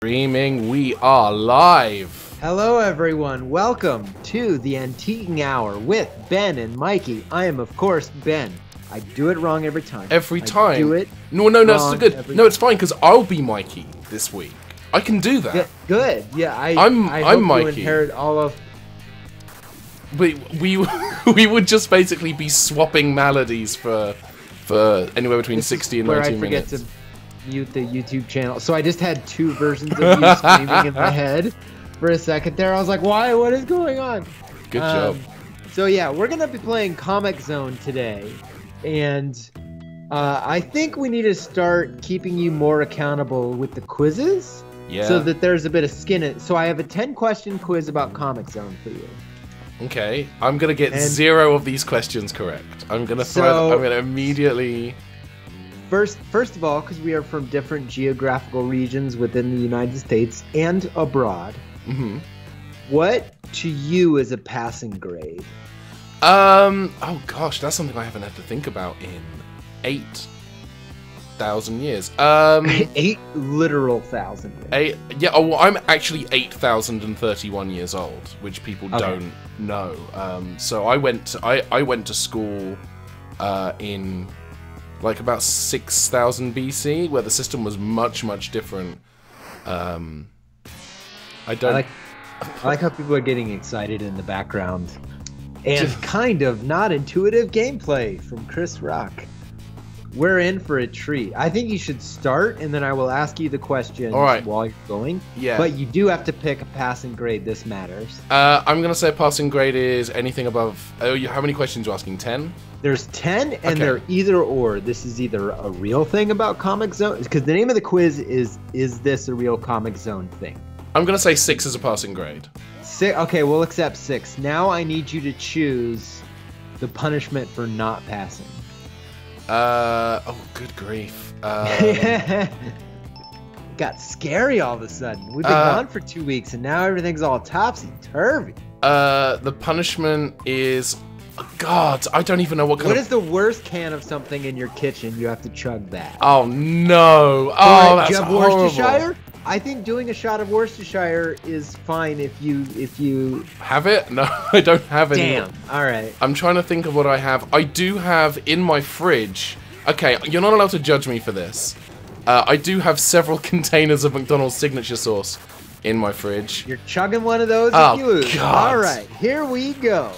Streaming, we are live. Hello everyone, welcome to the Antiquing Hour with Ben and Mikey. I am of course Ben. I do it wrong every time. Every time? I do it No, it's so good. No, it's fine because I'll be Mikey this week. I can do that. Yeah, good. Yeah, I'm hope Mikey. You inherit all of. We would just basically be swapping melodies for anywhere between 60 and 90 minutes. Where I forget to mute the YouTube channel. So I just had two versions of you screaming in my head for a second there. I was like, why? What is going on? Good job. So yeah, we're going to be playing Comix Zone today. And I think we need to start keeping you more accountable with the quizzes. Yeah. So that there's a bit of skin in it. So I have a 10-question quiz about Comix Zone for you. Okay, I'm gonna get 0 of these questions correct. I'm gonna immediately. First of all, because we are from different geographical regions within the United States and abroad, what to you is a passing grade? Oh gosh, that's something I haven't had to think about in 8,000 years. 8 literal thousand. Yeah. Oh, well, I'm actually 8,031 years old, which people don't know. So I went to school in like about 6,000 BC, where the system was much different. I like how people are getting excited in the background, and kind of not intuitive gameplay from Chris Rock. We're in for a treat. I think you should start, and then I will ask you the questions while you're going. Yeah. But you do have to pick a passing grade. This matters. I'm going to say passing grade is anything above... how many questions are you asking? 10? There's 10, and they're either or. This is either a real thing about Comix Zone, because the name of the quiz is this a real Comix Zone thing? I'm going to say 6 as a passing grade. Okay, we'll accept 6. Now I need you to choose the punishment for not passing. Oh, good grief. Got scary all of a sudden. We've been gone for 2 weeks, and now everything's all topsy-turvy. The punishment is... God, I don't even know what kind What is the worst can of something in your kitchen you have to chug that? Oh, no. Oh, that's do you have horrible. Worcestershire? I think doing a shot of Worcestershire is fine if you... Have it? No, I don't have any. Damn, alright. I'm trying to think of what I have. I do have in my fridge... Okay, you're not allowed to judge me for this. I do have several containers of McDonald's signature sauce in my fridge. You're chugging one of those if you lose. God. Alright, here we go.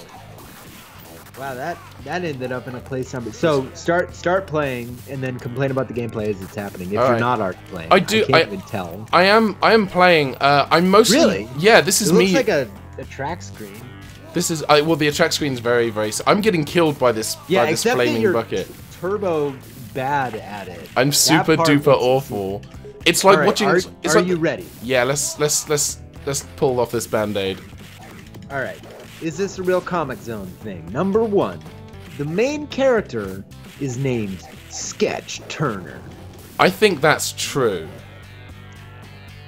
Wow, that ended up in a place number. So start playing and then complain about the gameplay as it's happening. If you're not already playing, I can't even tell. I am playing. I'm mostly really. Yeah, this is me. It looks like a track screen. This is well, the track screen's very. I'm getting killed by this flaming bucket. Turbo bad at it. I'm super duper awful. It's like watching. Are you ready? Yeah, let's pull off this band-aid. All right. Is this a real Comix Zone thing? Number 1, the main character is named Sketch Turner. I think that's true.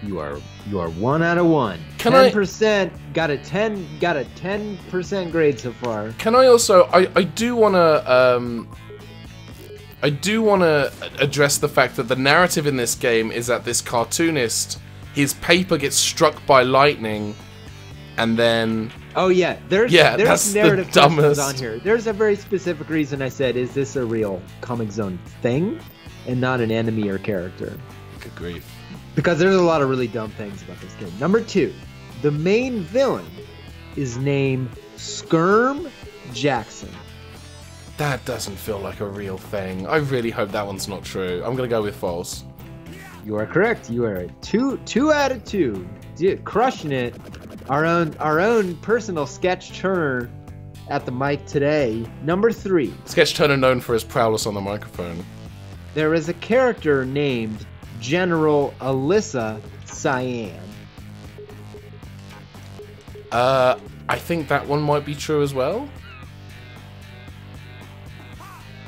You are 1 out of 1. 10%. Got a 10% grade so far. Can I also? I do wanna address the fact that the narrative in this game is that this cartoonist, his paper gets struck by lightning, and then. Oh yeah, there's narrative questions on here. There's a very specific reason I said, is this a real Comix Zone thing, and not an enemy or character? Good grief. Because there's a lot of really dumb things about this game. Number 2, the main villain is named Skirm Jackson. That doesn't feel like a real thing. I really hope that one's not true. I'm gonna go with false. You are correct. You are 2 out of 2. Dude, crushing it. Our own personal Sketch Turner at the mic today. Number 3. Sketch Turner known for his prowess on the microphone. There is a character named General Alyssa Cyan. I think that one might be true as well.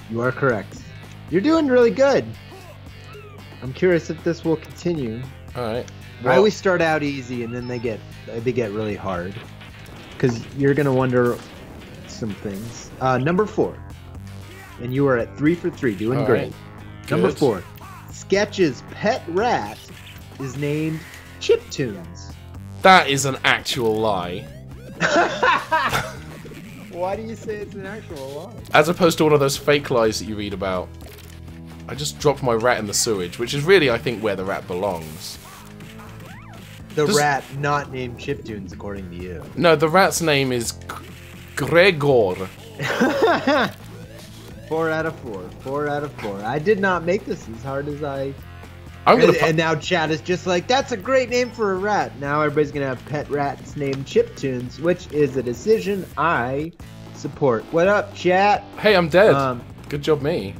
You are correct. You're doing really good. I'm curious if this will continue. All right. I always start out easy and then they get really hard, because you're gonna wonder some things. Number 4, and you are at 3 for 3, doing great. Number 4, Sketch's pet rat is named chiptunes. That is an actual lie. Why do you say it's an actual lie? As opposed to one of those fake lies that you read about. I just dropped my rat in the sewage, which is really, I think, where the rat belongs. The rat not named Chiptunes, according to you. No, the rat's name is Gregor. 4 out of 4. 4 out of 4. I did not make this as hard as I... And now Chad is just like, that's a great name for a rat. Now everybody's going to have pet rats named Chiptunes, which is a decision I support. What up, chat? Hey, I'm dead. Good job, me.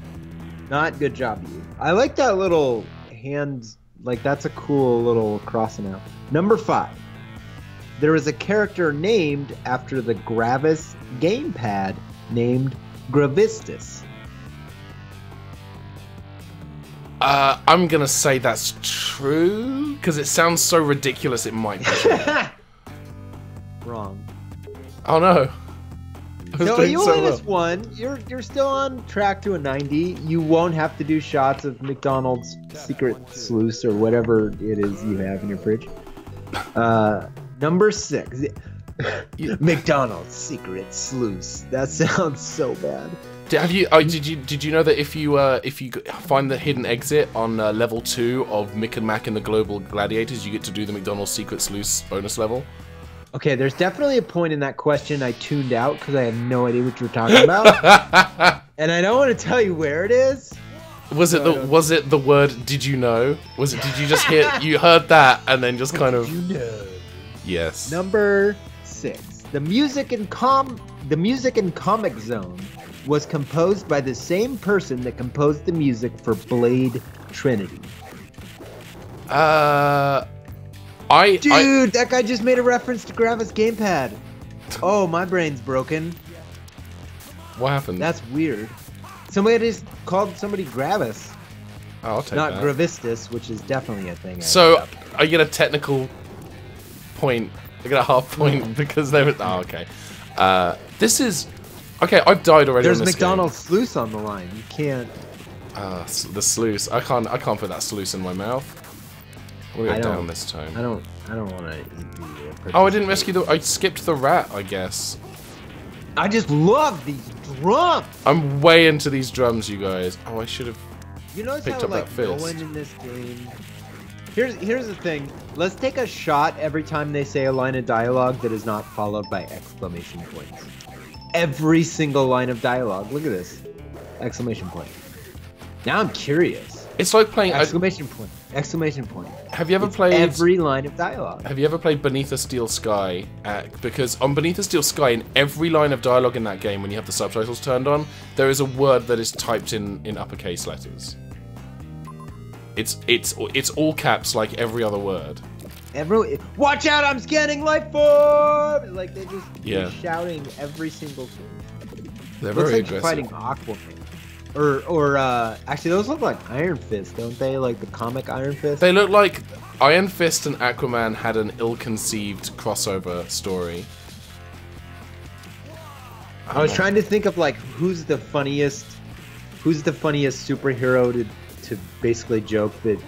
Not good job, you. I like that little hand... Like, that's a cool little crossing out. Number 5. There is a character named after the Gravis gamepad named Gravistus. I'm gonna say that's true, because it sounds so ridiculous it might be true. Wrong. Oh no. No, you minus 1. You're still on track to a 90. You won't have to do shots of McDonald's secret sluice or whatever it is you have in your fridge. Number 6. McDonald's secret sluice. That sounds so bad. Did you know that if you find the hidden exit on level 2 of Mick and Mac and the Global Gladiators, you get to do the McDonald's secret sluice bonus level? Okay, there's definitely a point in that question I tuned out because I have no idea what you're talking about, and I don't want to tell you where it is. Was it the word "did you know"? Did you just hear? You heard that and then just kind of. Did you know? Yes. Number 6. The music in Comic Zone was composed by the same person that composed the music for Blade Trinity. Dude, that guy just made a reference to Gravis gamepad. Oh, my brain's broken. What happened? That's weird. Somebody just called somebody Gravis. Oh, I'll take Not that. Gravistus, which is definitely a thing. So, I get a technical point. I get a half point because they were... Oh, okay. This is... Okay, I've died already. There's on this McDonald's sluice on the line. You can't... the sluice. I can't put that sluice in my mouth. We'll go down this time. I don't want to eat the... Oh, I didn't rescue the... I skipped the rat, I guess. I just love these drums! I'm way into these drums, you guys. Oh, I should have picked up that fist. No one in this game... Here's the thing. Let's take a shot every time they say a line of dialogue that is not followed by exclamation points. Every single line of dialogue. Look at this. Exclamation point. Now I'm curious. It's like playing... Exclamation point. Exclamation point. Have you ever played... Every line of dialogue. Have you ever played Beneath a Steel Sky? Because on Beneath a Steel Sky, in every line of dialogue in that game, when you have the subtitles turned on, there is a word that is typed in uppercase letters. It's all caps like every other word. Watch out! I'm scanning life form. Like they're shouting every single thing. They're Looks very like you're aggressive. fighting Aquaman. Or actually, those look like Iron Fist, don't they? Like the comic Iron Fist. They look like Iron Fist and Aquaman had an ill-conceived crossover story. I was trying to think of like who's the funniest superhero to basically joke that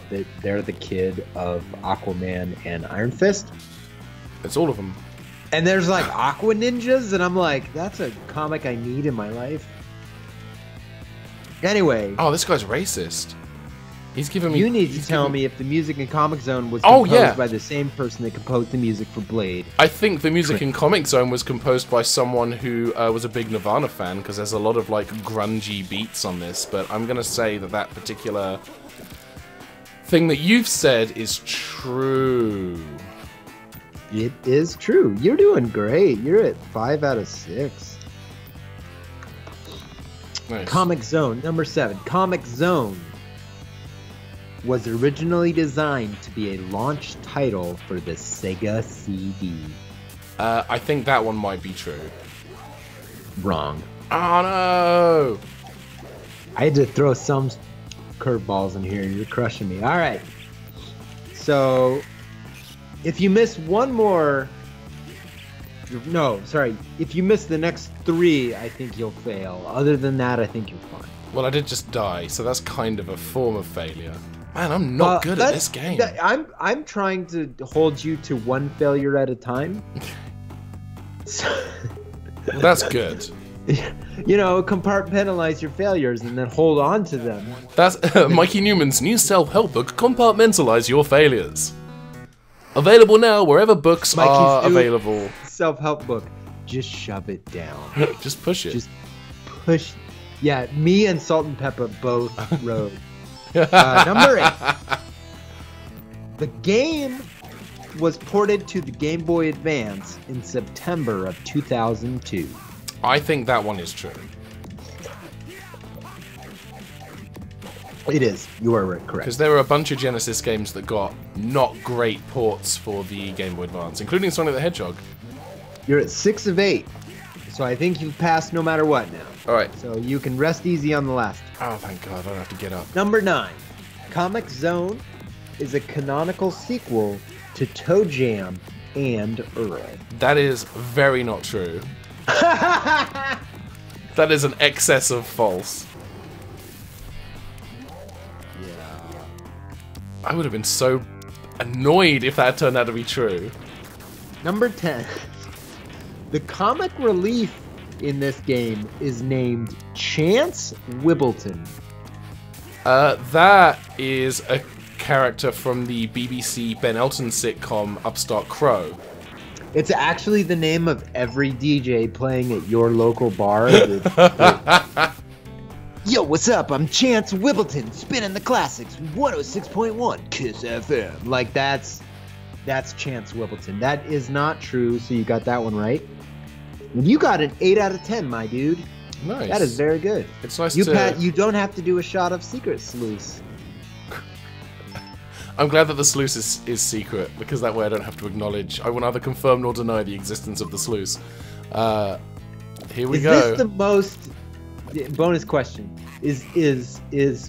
they're the kid of Aquaman and Iron Fist. It's all of them. And there's like Aqua Ninjas, and I'm like, that's a comic I need in my life. Anyway. Oh, this guy's racist. He's giving me... You need to tell me if the music in Comic Zone was composed by the same person that composed the music for Blade. I think the music in Comic Zone was composed by someone who was a big Nirvana fan, because there's a lot of, like, grungy beats on this, but I'm going to say that particular thing that you've said is true. It is true. You're doing great. You're at 5 out of 6. Nice. Comic Zone, number 7. Comic Zone was originally designed to be a launch title for the Sega CD. I think that one might be true. Wrong. Oh no! I had to throw some curveballs in here. You're crushing me. All right. So, if you miss one more... No, sorry. If you miss the next 3, I think you'll fail. Other than that, I think you're fine. Well, I did just die, so that's kind of a form of failure. Man, I'm not good at this game. I'm trying to hold you to one failure at a time. Well, that's good. You know, compartmentalize your failures and then hold on to them. That's Mikey Neumann's new self-help book, Compartmentalize Your Failures. Available now wherever books are available. Self-help book. Just shove it down. Just push it. Just push. Yeah, me and Salt and Pepper both wrote. Number 8. The game was ported to the Game Boy Advance in September of 2002. I think that one is true. It is. You are correct. Because there were a bunch of Genesis games that got not great ports for the Game Boy Advance, including Sonic the Hedgehog. You're at 6 of 8. So I think you've passed no matter what now. Alright. So you can rest easy on the last. Oh, thank God. I don't have to get up. Number 9. Comix Zone is a canonical sequel to Toe Jam and Earl. That is very not true. That is an excess of false. Yeah. I would have been so annoyed if that turned out to be true. Number 10. The comic relief in this game is named Chance Wibbleton. That is a character from the BBC Ben Elton sitcom Upstart Crow. It's actually the name of every DJ playing at your local bar. Yo, what's up? I'm Chance Wibbleton, spinning the classics, 106.1 Kiss FM. Like, that's Chance Wibbleton. That is not true, so you got that one right. You got an 8 out of 10, my dude. Nice. That is very good. It's nice you don't have to do a shot of Secret Sluice. I'm glad that the sluice is secret, because that way I don't have to acknowledge. I will neither confirm nor deny the existence of the sluice. Here we go. Is this the most... Bonus question. Is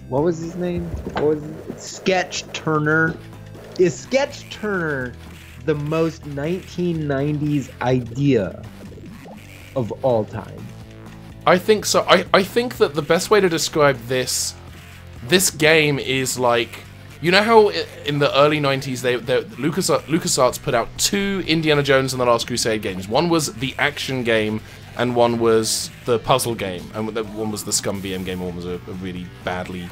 what was his name? What was it? Sketch Turner. Is Sketch Turner the most 1990s idea of all time? I think so. I think that the best way to describe this game is like, you know how in the early 90s LucasArts put out 2 Indiana Jones and the Last Crusade games. One was the action game and one was the puzzle game, and one was the Scum VM game, and one was a really badly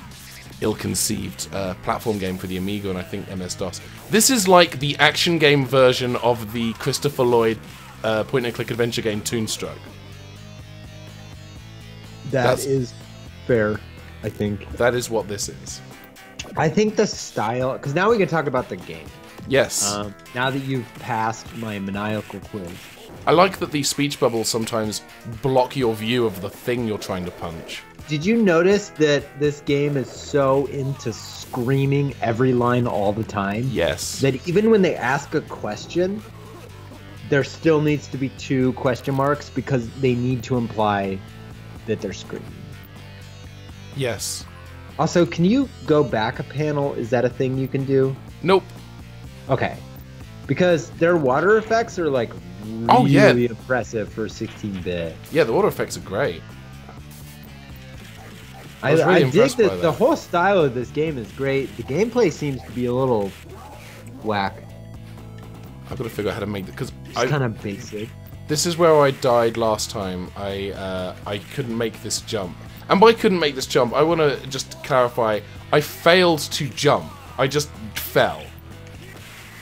ill-conceived platform game for the Amiga and I think MS-DOS. This is like the action game version of the Christopher Lloyd point-and-click adventure game Toonstruck. That is fair, I think. That is what this is. I think the style, because now we can talk about the game. Yes. Now that you've passed my maniacal quiz. I like that the speech bubbles sometimes block your view of the thing you're trying to punch. Did you notice that this game is so into screaming every line all the time? Yes. That even when they ask a question, there still needs to be 2 question marks because they need to imply that they're screaming. Yes. Also, can you go back a panel? Is that a thing you can do? Nope. Okay. Because their water effects are like really impressive for 16-bit. Yeah, the water effects are great. I dig that the whole style of this game is great. The gameplay seems to be a little whack. I've got to figure out how to make it, because it's kind of basic. This is where I died last time. I couldn't make this jump. And by couldn't make this jump, I want to just clarify, I failed to jump. I just fell.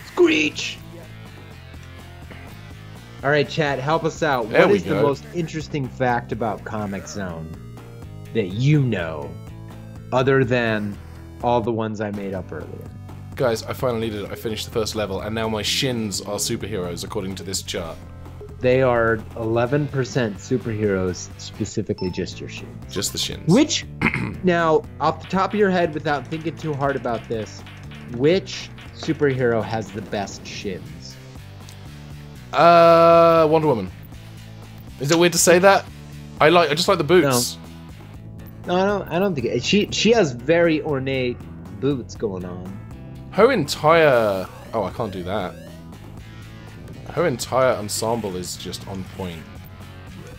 Screech! Alright, chat, help us out. There what is the most interesting fact about Comix Zone that you know, other than all the ones I made up earlier? Guys, I finally did it. I finished the first level, and now my shins are superheroes, according to this chart. They are 11% superheroes, specifically just your shins. Just the shins. Which, now, off the top of your head, without thinking too hard about this, which superhero has the best shins? Wonder Woman. Is it weird to say that? I just like the boots. No, I don't think it. She has very ornate boots going on. Her entire... Oh, I can't do that. Her entire ensemble is just on point.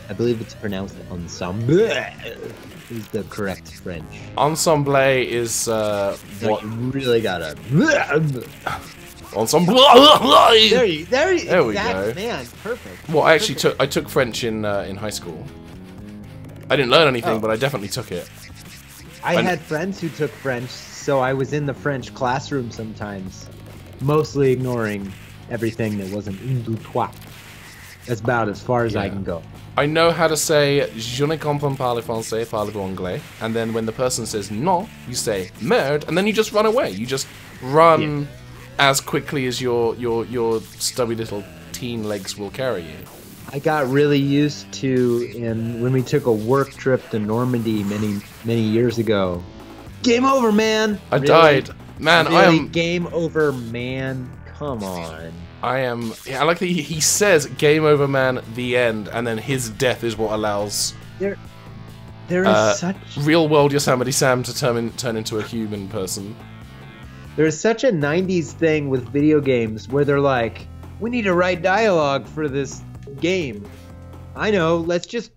I believe it's pronounced ensemble. Is the correct French. Ensemble is So what? you really gotta. Ensemble. There we go. Man, perfect. Well, I actually took French in high school. I didn't learn anything, but I definitely took it. I had friends who took French, so I was in the French classroom sometimes, mostly ignoring everything that wasn't un, deux, trois. That's about as far as I can go. I know how to say "Je ne comprends pas le français, parlez-vous anglais," and then when the person says "non," you say "merde," and then you just run away. You just run as quickly as your stubby little teen legs will carry you. I got really used to when we took a work trip to Normandy many years ago. Game over, man. I died, man. Really? I am game over, man. Come on. I am. Yeah, I like that he says "game over, man." The end, and then his death is what allows There is such real world Yosemite Sam to turn into a human person. There's such a 90s thing with video games where they're like, we need to write dialogue for this game. I know, let's just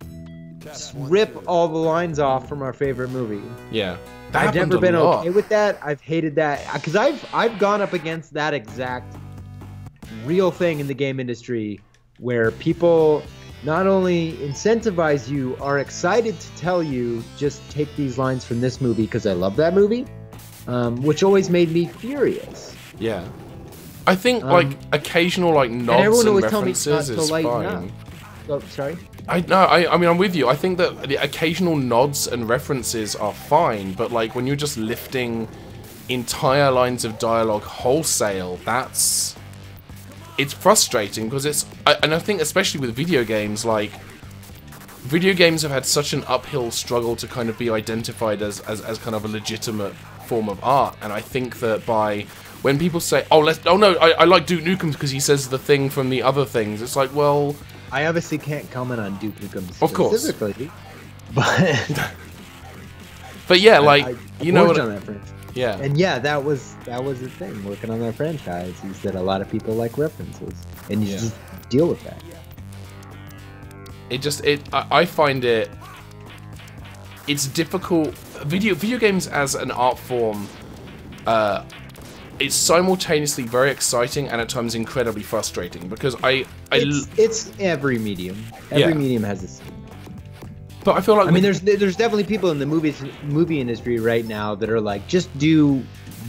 rip all the lines off from our favorite movie. Yeah. I've never been okay with that. I've hated that because I've gone up against that exact real thing in the game industry where people not only incentivize you, are excited to tell you just take these lines from this movie because I love that movie, which always made me furious. Yeah. I think like occasional like nods and references is fine. Oh, sorry. I mean I'm with you. I think that the occasional nods and references are fine, but like when you're just lifting entire lines of dialogue wholesale, it's frustrating because and I think especially with video games, like video games have had such an uphill struggle to kind of be identified as kind of a legitimate form of art, and I think that when people say, I like Duke Nukem because he says the thing from the other things, it's like, well, I obviously can't comment on Duke Nukem of specifically, course, but yeah, like you know what? On that franchise. Yeah, and yeah, that was the thing. Working on that franchise, he said a lot of people like references, and you just deal with that. I find it's difficult. Video games as an art form, it's simultaneously very exciting and at times incredibly frustrating because it's every medium. Every medium has a scene. But I feel like there's definitely people in the movie industry right now that are like, just do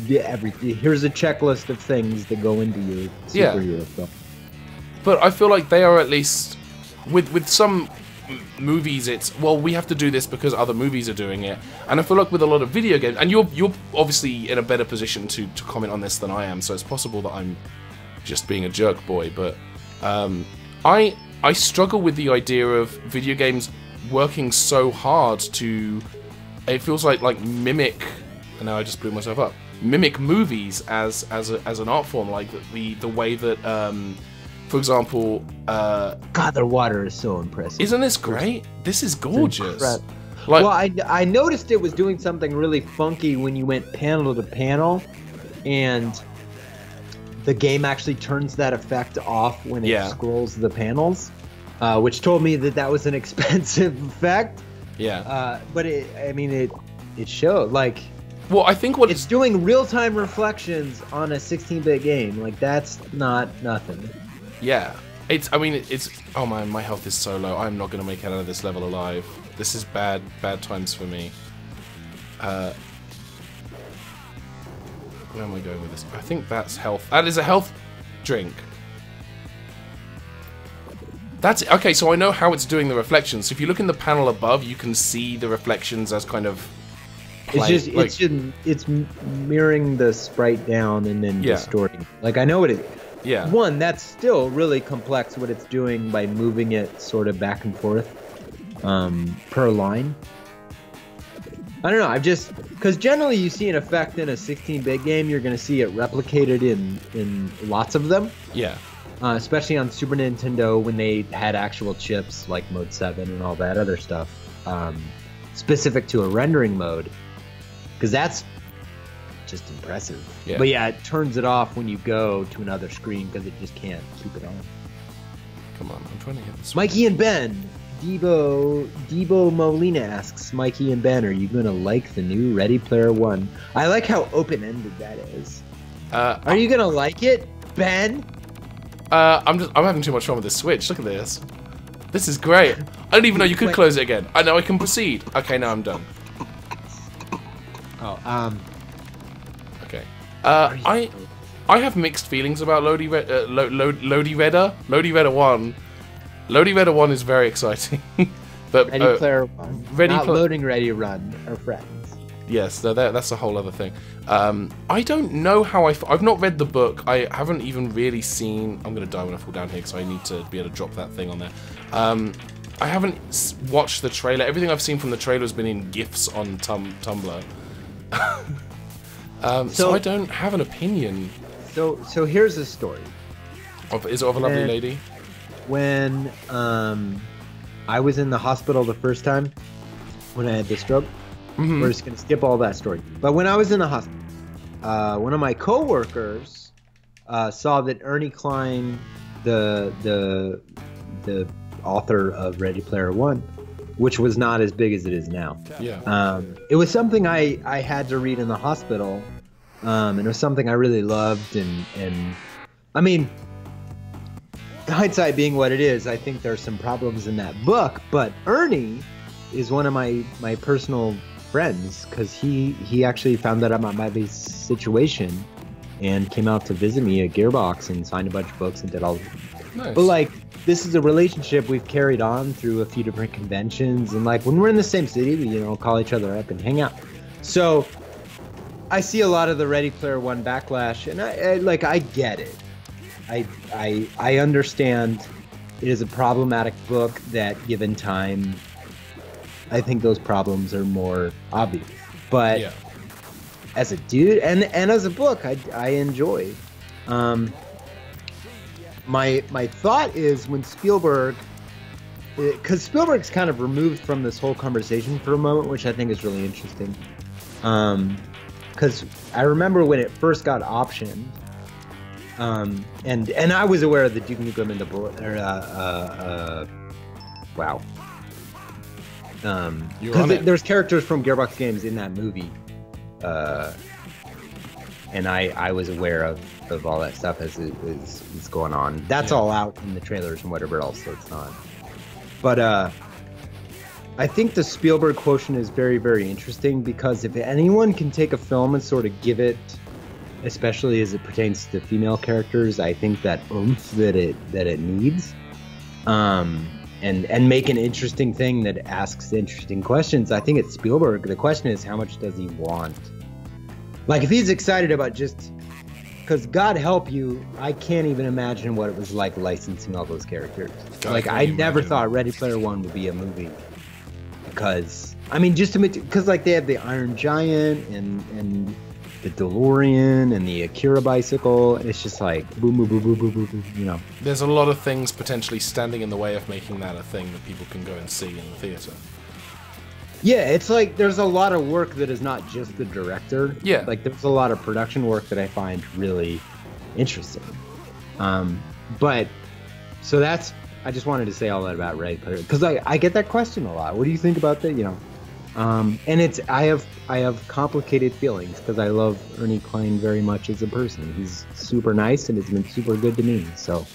everything. Here's a checklist of things that go into your superhero film. But I feel like they are at least with some movies, it's we have to do this because other movies are doing it, and I feel like with a lot of video games, and you're obviously in a better position to comment on this than I am, so it's possible that I'm just being a jerk boy, but I struggle with the idea of video games working so hard to, it feels like mimic, and now I just blew myself up, mimic movies as an art form, like the way that for example, God, their water is so impressive. Isn't this great? This is gorgeous. Like, well, I noticed it was doing something really funky when you went panel to panel, and the game actually turns that effect off when it scrolls the panels, which told me that was an expensive effect. Yeah. But it showed like. Well, I think it's doing real-time reflections on a 16-bit game. Like, that's not nothing. Yeah, oh man, my health is so low. I'm not gonna make it out of this level alive. This is bad times for me. Where am I going with this? I think that's health. That is a health drink. That's okay. So I know how it's doing the reflections. So if you look in the panel above, you can see the reflections as kind of. It's mirroring the sprite down and then distorting. Like I know what it. Yeah. One, that's still really complex what it's doing by moving it sort of back and forth per line. I don't know, because generally you see an effect in a 16-bit game, you're going to see it replicated in lots of them. Yeah. Especially on Super Nintendo when they had actual chips like Mode 7 and all that other stuff specific to a rendering mode. Because that's just impressive. Yeah. But yeah, it turns it off when you go to another screen because it just can't keep it on. Come on, I'm trying to hit this. Mikey and Ben, Debo Molina asks, Mikey and Ben, are you gonna like the new Ready Player One? I like how open-ended that is. Are you gonna like it, Ben? I'm having too much fun with this Switch. Look at this. This is great. I didn't even know you could close it again. I know I can proceed. Okay, now I'm done. Oh, Okay. I have mixed feelings about Lodi Redder 1. Lodi Redder 1 is very exciting. But Ready Player One. Loading Ready Run are friends. Yes, that's a whole other thing. I don't know how I've not read the book. I haven't even really seen... I'm going to die when I fall down here because I need to be able to drop that thing on there. I haven't watched the trailer. Everything I've seen from the trailer has been in GIFs on Tumblr. So I don't have an opinion. So here's the story. Is it of a lovely lady? When I was in the hospital the first time, when I had the stroke, we're just going to skip all that story. But when I was in the hospital, one of my coworkers saw that Ernie Klein, the author of Ready Player One, which was not as big as it is now. Yeah. It was something I had to read in the hospital, and it was something I really loved. And I mean, hindsight being what it is, I think there's some problems in that book. But Ernie is one of my personal friends because he actually found out about my situation and came out to visit me at Gearbox and signed a bunch of books and did all. Nice. But like, this is a relationship we've carried on through a few different conventions, and like when we're in the same city, we call each other up and hang out. So I see a lot of the Ready Player One backlash, and I get it. I understand it is a problematic book that, given time, I think those problems are more obvious. But yeah, as a dude and as a book, I enjoy. My thought is when Spielberg, because Spielberg's kind of removed from this whole conversation for a moment, which I think is really interesting. Because I remember when it first got optioned, and I was aware of the Duke Nukem and the Bullet. Wow. Because there's characters from Gearbox games in that movie, and I was aware of all that stuff as it was going on. That's all out in the trailers and whatever else, so it's not. But I think the Spielberg quotient is very, very interesting because if anyone can take a film and sort of give it, especially as it pertains to female characters, I think that oomph that it needs, and make an interesting thing that asks interesting questions. I think it's Spielberg. The question is, how much does he want? Like, if he's excited about just... Because God help you, I can't even imagine what it was like licensing all those characters. I never thought Ready Player One would be a movie. Because, I mean, because they have the Iron Giant and the DeLorean and the Akira bicycle. It's just like boom, boom, boom, boom, boom, boom, boom, There's a lot of things potentially standing in the way of making that a thing that people can go and see in the theater. Yeah, it's like there's a lot of work that is not just the director. Yeah. Like there's a lot of production work that I find really interesting. But so I just wanted to say all that about Ready Player because I get that question a lot. What do you think about that? And I have complicated feelings because I love Ernie Klein very much as a person. He's super nice and has been super good to me. So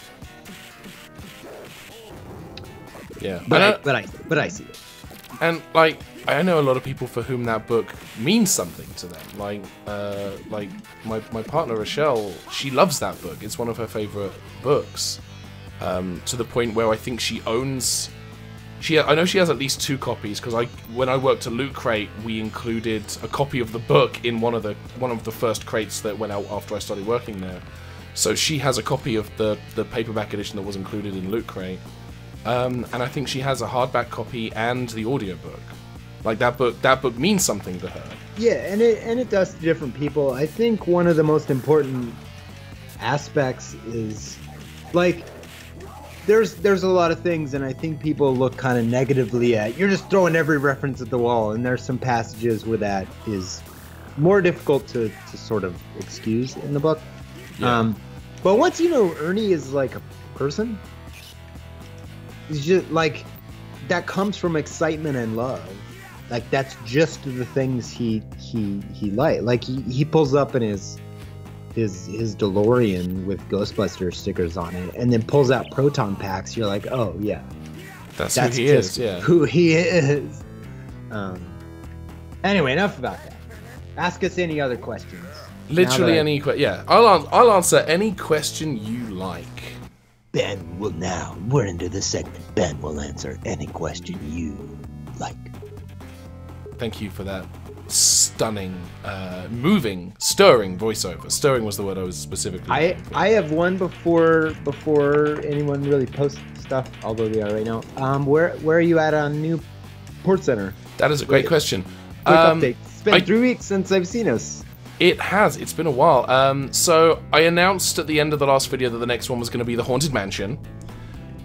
yeah, but I see it. And I know a lot of people for whom that book means something to them. Like my partner Rochelle, she loves that book. It's one of her favorite books. To the point where I think she owns. I know she has at least 2 copies because when I worked at Loot Crate, we included a copy of the book in one of the first crates that went out after I started working there. So she has a copy of the paperback edition that was included in Loot Crate. And I think she has a hardback copy and the audiobook. Like that book means something to her. Yeah, and it does to different people. I think one of the most important aspects is like there's a lot of things, and I think people look kind of negatively at you're just throwing every reference at the wall, and there's some passages where that is more difficult to sort of excuse in the book. Yeah. But once Ernie is like a person, he's just like that comes from excitement and love. Like that's just the things he like he pulls up in his DeLorean with Ghostbusters stickers on it, and then pulls out proton packs. You're like, oh yeah, that's who he is. Yeah, who he is. Anyway, enough about that. Ask us any other questions. Literally any question. Yeah, I'll answer any question you like. Ben will now. We're into the segment. Ben will answer any question you like. Thank you for that stunning, moving, stirring voiceover. Stirring was the word I was specifically looking for. I have one before anyone really posts stuff, although they are right now. Where are you at on new Port Center? That is a great question. Quick update. It's been 3 weeks since I've seen us. It has. It's been a while. So I announced at the end of the last video that the next one was going to be the Haunted Mansion.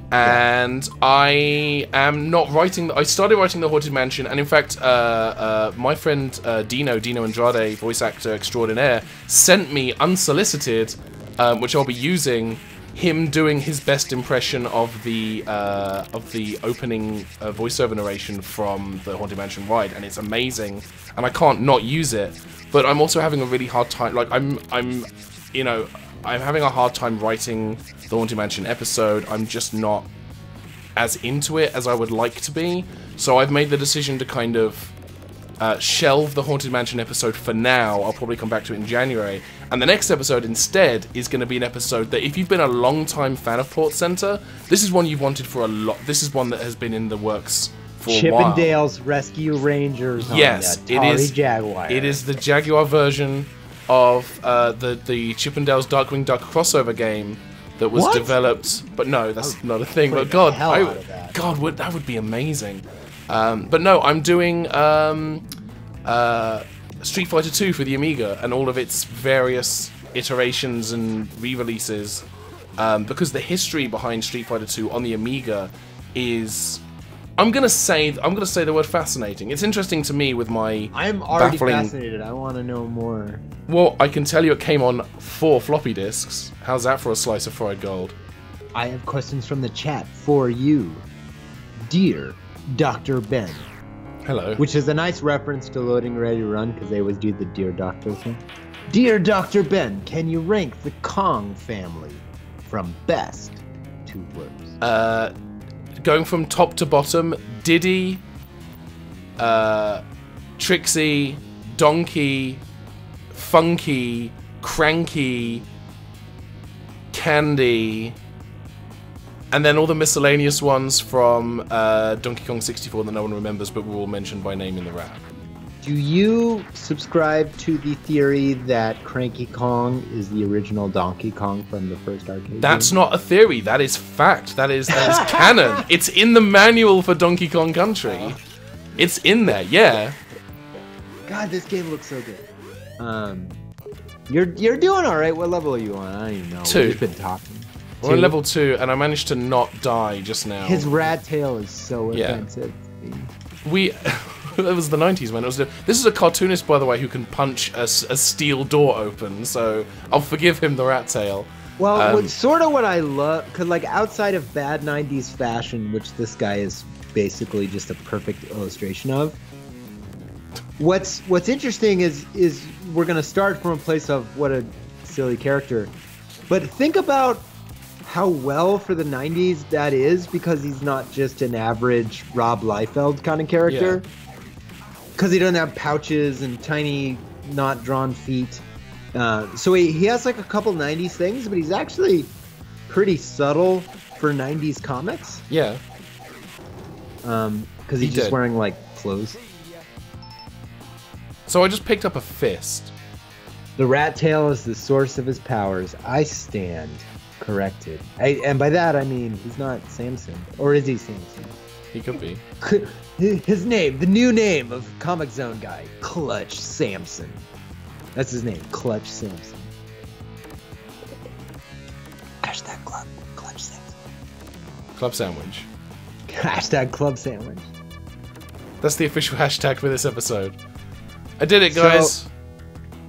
And I am not writing... I started writing the Haunted Mansion, and in fact, my friend Dino Andrade, voice actor extraordinaire, sent me unsolicited, which I'll be using, him doing his best impression of the opening voiceover narration from the Haunted Mansion ride, and it's amazing, and I can't not use it. But I'm also having a really hard time. Like I'm having a hard time writing the Haunted Mansion episode. I'm just not as into it as I would like to be. So I've made the decision to kind of shelve the Haunted Mansion episode for now. I'll probably come back to it in January. And the next episode instead is going to be an episode that, if you've been a long-time fan of Port Center, this is one you've wanted for a lot. This is one that has been in the works for a while. Chippendale's Rescue Rangers. Yes, it is Jaguar. It is the Jaguar version of the Chippendale's Darkwing Duck crossover game that was developed. But no, that's not a thing. But God, that would be amazing. But no, I'm doing Street Fighter 2 for the Amiga and all of its various iterations and re-releases, because the history behind Street Fighter 2 on the Amiga is, I'm gonna say the word fascinating. It's interesting to me with my I'm already fascinated. I want to know more. Well, I can tell you it came on 4 floppy disks. How's that for a slice of fried gold? I have questions from the chat for you, dear Dr. Ben. Hello. Which is a nice reference to Loading Ready to Run, because they always do the Dear Doctor thing. Dear Dr. Ben, can you rank the Kong family from best to worst? Going from top to bottom, Diddy, Trixie, Donkey, Funky, Cranky, Candy, and then all the miscellaneous ones from Donkey Kong 64 that no one remembers, but were all mentioned by name in the rap. Do you subscribe to the theory that Cranky Kong is the original Donkey Kong from the first arcade That's game? not a theory. That is fact. That is canon. It's in the manual for Donkey Kong Country. It's in there, yeah. God, this game looks so good. You're doing all right. What level are you on? I don't even know. 2. We've been talking. We're on level 2, and I managed to not die just now. His rat tail is so offensive. It was the 90s, man. This is a cartoonist, by the way, who can punch a steel door open, so I'll forgive him the rat tail. Well, sort of what I love, because like outside of bad 90s fashion, which this guy is basically just a perfect illustration of, what's interesting is we're going to start from a place of what a silly character, but think about how well for the 90s that is, because he's not just an average Rob Liefeld kind of character. Because he doesn't have pouches and tiny, not drawn feet. So he has like a couple 90s things, but he's actually pretty subtle for 90s comics. Yeah. Because he's just wearing like clothes. So I just picked up a fist. The rat tail is the source of his powers. I stand corrected. And by that I mean he's not Samson. Or is he Samson? He could be. His name, the new name of Comic Zone guy, Clutch Samson. That's his name, Clutch Samson. Hashtag Clutch Samson. Club Sandwich. Hashtag Club Sandwich. That's the official hashtag for this episode. I did it, guys. So,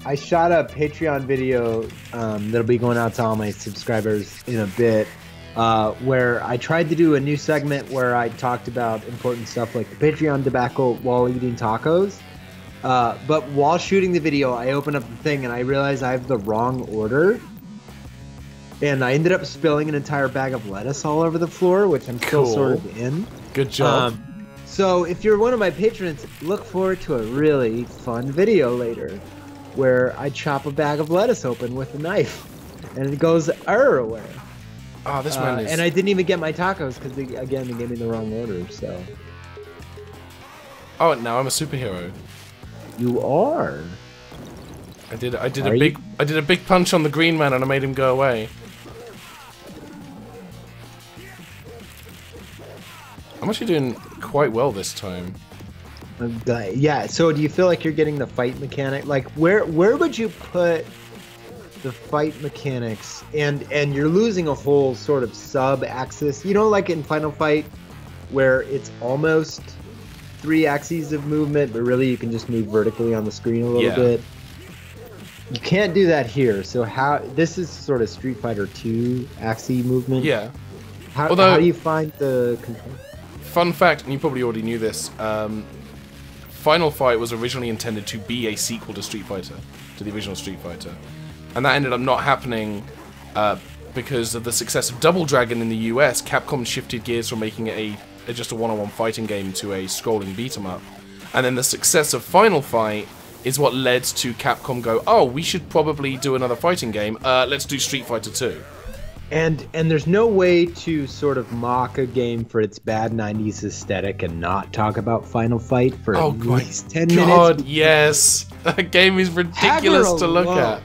I shot a Patreon video that'll be going out to all my subscribers in a bit. where I tried to do a new segment where I talked about important stuff like the Patreon debacle while eating tacos. But while shooting the video, I opened up the thing and I realized I have the wrong order. And I ended up spilling an entire bag of lettuce all over the floor, which I'm still sort of in. Good job. So if you're one of my patrons, look forward to a really fun video later where I chop a bag of lettuce open with a knife and it goes everywhere. Oh, this man is... And I didn't even get my tacos because, again, they gave me the wrong order, so... Oh, now I'm a superhero. You are. I did a big punch on the green man and I made him go away. I'm actually doing quite well this time. Yeah, so do you feel like you're getting the fight mechanic? Like, where would you put the fight mechanics? And you're losing a whole sort of sub-axis. You know, like in Final Fight, where it's almost 3 axes of movement, but really you can just move vertically on the screen a little bit. You can't do that here. So this is sort of Street Fighter 2 axis movement. Yeah. How do you find the control? Fun fact, and you probably already knew this, Final Fight was originally intended to be a sequel to Street Fighter, to the original Street Fighter. And that ended up not happening because of the success of Double Dragon in the US. Capcom shifted gears from making it just a one-on-one fighting game to a scrolling beat-em-up. And then the success of Final Fight is what led to Capcom go, oh, we should probably do another fighting game. Let's do Street Fighter 2. And there's no way to sort of mock a game for its bad 90s aesthetic and not talk about Final Fight for at least 10 minutes. God, yes. That game is ridiculous to look at.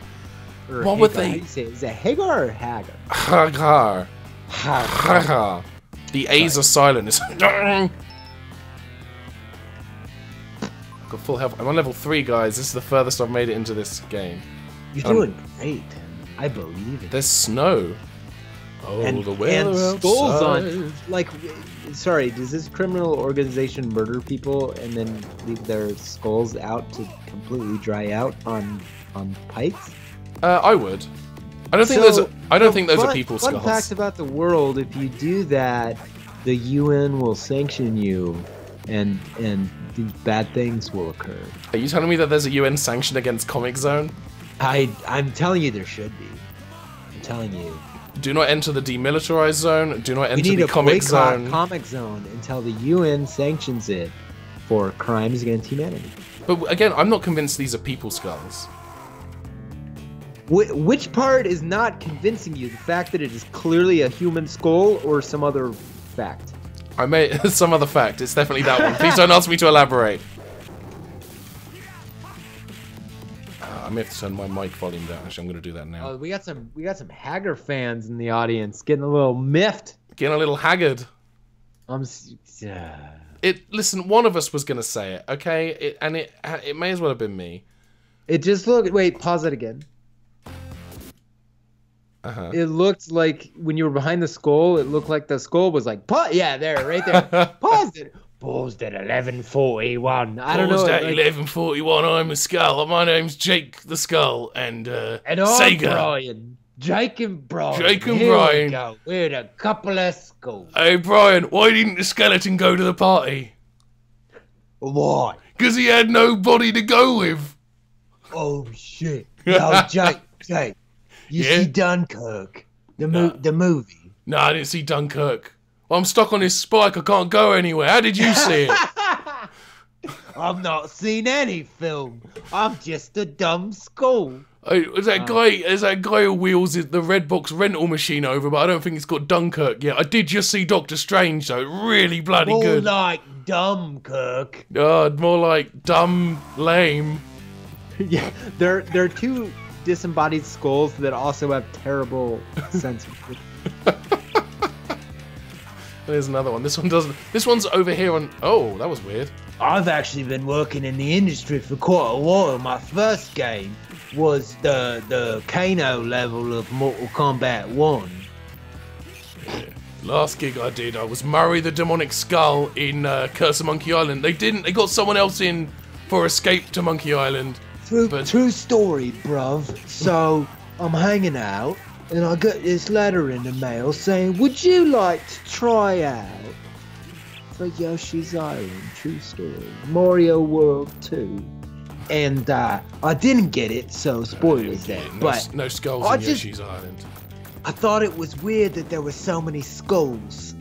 What would they... Is it Hagar or Hagar? Hagar. Hagar. The A's are silent. It's... Got full health. I'm on level 3, guys. This is the furthest I've made it into this game. You're doing great. I believe it. There's snow. Oh, and, the weather and skulls outside. on, like, sorry, does this criminal organization murder people and then leave their skulls out to completely dry out on pikes? I would. I don't think those are people's skulls. Fun fact about the world: if you do that, the UN will sanction you, and bad things will occur. Are you telling me that there's a UN sanction against Comix Zone? I'm telling you there should be. I'm telling you. Do not enter the demilitarized zone. Do not enter the Comix Zone. Comix Zone until the UN sanctions it for crimes against humanity. But again, I'm not convinced these are people skulls. Which part is not convincing you? The fact that it is clearly a human skull, or some other fact? I may some other fact. It's definitely that one. Please don't ask me to elaborate. I may have to turn my mic volume down. Actually, I'm going to do that now. Oh, we got some Hagar fans in the audience, getting a little miffed, getting a little haggard. Listen, one of us was going to say it, okay? It may as well have been me. It just looked. Wait, pause it again. It looked like when you were behind the skull, it looked like the skull was like, yeah, there, right there. Paused it. Paused at 11:41. I don't know. Paused at 11:41. I'm a skull. My name's Jake the Skull, and I'm Sega. Brian. Jake and Brian. Jake and Brian. We go. We're a couple of skulls. Hey, Brian, why didn't the skeleton go to the party? Why? Because he had nobody to go with. Oh, shit. No, Jake. You see Dunkirk? The movie? No, I didn't see Dunkirk. I'm stuck on this spike. I can't go anywhere. How did you see it? I've not seen any film. I'm just a dumb skull. Hey, there's that guy who wheels the Red Box rental machine over, but I don't think it's got Dunkirk yet. I did just see Doctor Strange, though. Really bloody good. More like Dumbkirk. More like dumb lame. Yeah, they're two disembodied skulls that also have terrible sense of... There's another one. This one doesn't. This one's over here on... Oh, that was weird. I've actually been working in the industry for quite a while. My first game was the Kano level of Mortal Kombat 1. Yeah. Last gig I did, I was Murray the Demonic Skull in Curse of Monkey Island. They got someone else in for Escape to Monkey Island. True story, bruv. So, I'm hanging out, and I got this letter in the mail saying, would you like to try out for Yoshi's Island, true story, Mario World 2? And I didn't get it, so spoilers there. But no skulls in Yoshi's Island. I thought it was weird that there were so many skulls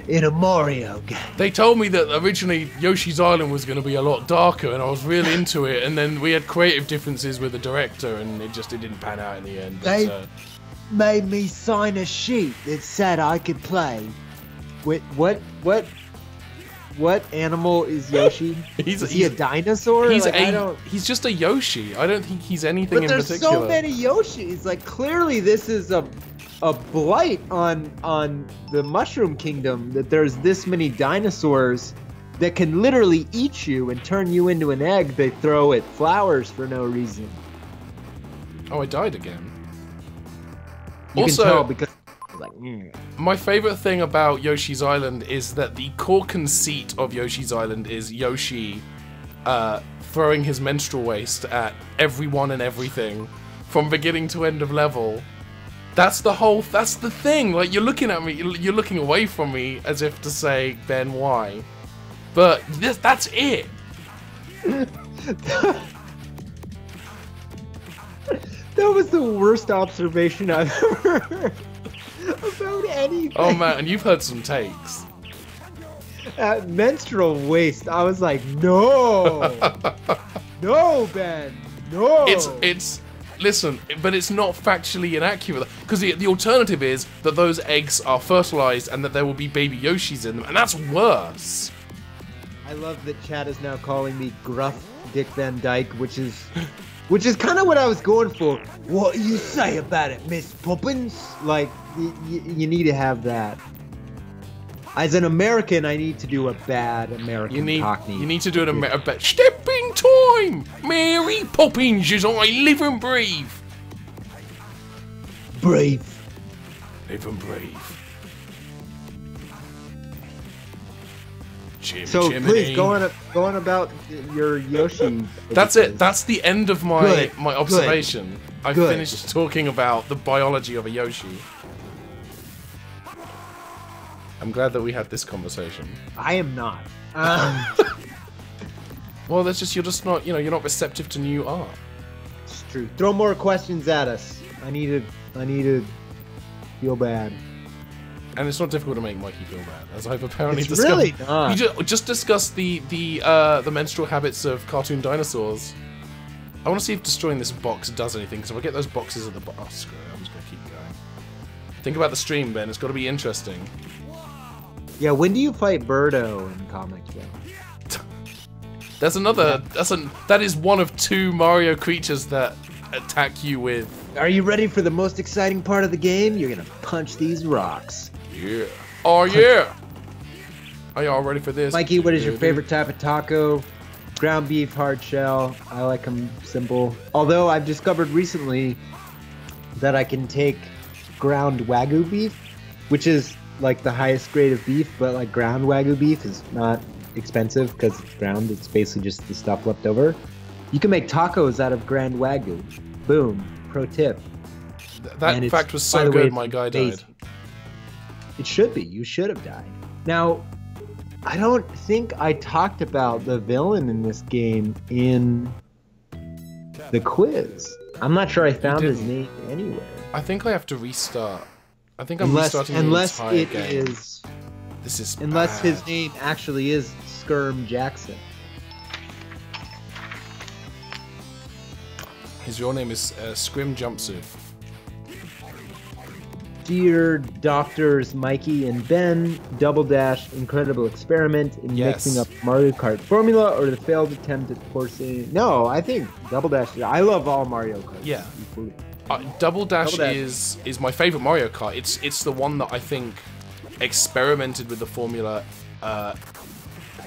in a Mario game. They told me that originally Yoshi's Island was going to be a lot darker, and I was really into it. And then we had creative differences with the director, and it didn't pan out in the end. But, they made me sign a sheet that said I could play with what animal is Yoshi? Is he a dinosaur? He's just a Yoshi. I don't think he's anything in particular. But there's so many Yoshis. Like, clearly this is a blight on the Mushroom Kingdom, that there's this many dinosaurs that can literally eat you and turn you into an egg they throw at flowers for no reason. Oh, I died again. You can tell because... My favorite thing about Yoshi's Island is that the core conceit of Yoshi's Island is Yoshi throwing his menstrual waste at everyone and everything from beginning to end of level. That's the thing. Like, you're looking at me, you're looking away from me as if to say, Ben, why? But that's it. That was the worst observation I've ever heard about anything. Oh man, and you've heard some takes. Menstrual waste. I was like, no, no, Ben, no. It's listen, but it's not factually inaccurate, because the alternative is that those eggs are fertilized and that there will be baby Yoshis in them, and that's worse. I love that Chad is now calling me Gruff Dick Van Dyke, which is kind of what I was going for. What do you say about it, Miss Poppins? Like, you need to have that. As an American, I need to do a bad American Cockney. You need to do a bad stepping time. Mary Poppins as I live and breathe. Brave. Live and breathe. So please go on about your Yoshi. That's it. That's the end of my observation. I finished talking about the biology of a Yoshi. I'm glad that we had this conversation. I am not. Well, that's just you're not receptive to new art. It's true. Throw more questions at us. I need to feel bad. And it's not difficult to make Mikey feel bad, as I've apparently it's discovered. Really not. You just discussed the menstrual habits of cartoon dinosaurs. I want to see if destroying this box does anything, because if I get those boxes at the bottom... Oh, screw it, I'm just going to keep going. Think about the stream, Ben. It's got to be interesting. Yeah, when do you fight Birdo in Comix, Ben? There's another... That is one of two Mario creatures that attack you with... Are you ready for the most exciting part of the game? You're going to punch these rocks. Yeah. Oh, yeah! Are y'all ready for this? Mikey, what is your favorite type of taco? Ground beef, hard shell. I like them simple. Although I've discovered recently that I can take ground Wagyu beef, which is like the highest grade of beef, but like ground Wagyu beef is not expensive because it's ground. It's basically just the stuff left over. You can make tacos out of ground Wagyu. Boom. Pro tip. That fact was so good, my guy died. It should be. You should have died. Now, I don't think I talked about the villain in this game in the quiz. I'm not sure I found his name anywhere. I think I have to restart. I think I'm restarting the entire game. This is unless his name actually is Skirm Jackson. His real name is Scrim Jumpsuit. Dear Doctors Mikey and Ben, Double Dash incredible experiment in mixing up Mario Kart formula or the failed attempt at forcing... No, I think Double Dash... I love all Mario Kart. Yeah. Double Dash is my favorite Mario Kart. It's the one that I think experimented with the formula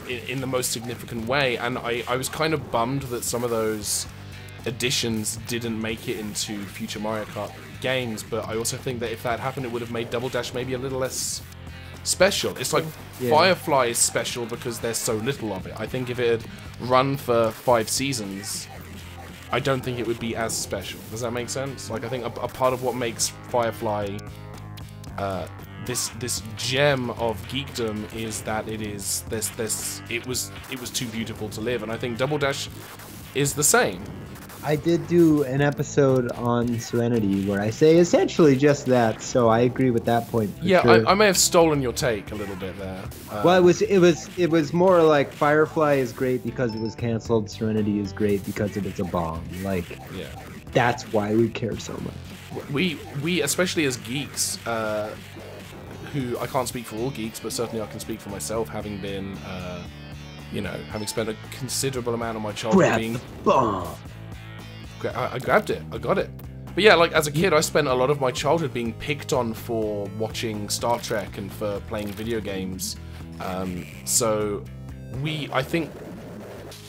in the most significant way, and I was kind of bummed that some of those additions didn't make it into future Mario Kart games, but I also think that if that happened, it would have made Double Dash maybe a little less special. It's like Firefly is special because there's so little of it. I think if it had run for 5 seasons, I don't think it would be as special. Does that make sense? Like, I think a part of what makes Firefly this gem of geekdom is that it is it was too beautiful to live, and I think Double Dash is the same. I did do an episode on Serenity where I say essentially just that, so I agree with that point. Yeah, sure. I may have stolen your take a little bit there. Well, it was more like Firefly is great because it was canceled. Serenity is great because it is a bomb. Like, yeah, that's why we care so much. We especially as geeks, who I can't speak for all geeks, but certainly I can speak for myself, having been, you know, having spent a considerable amount of my childhood being. Bomb. I grabbed it. I got it. But yeah, like, as a kid, I spent a lot of my childhood being picked on for watching Star Trek and for playing video games. So I think,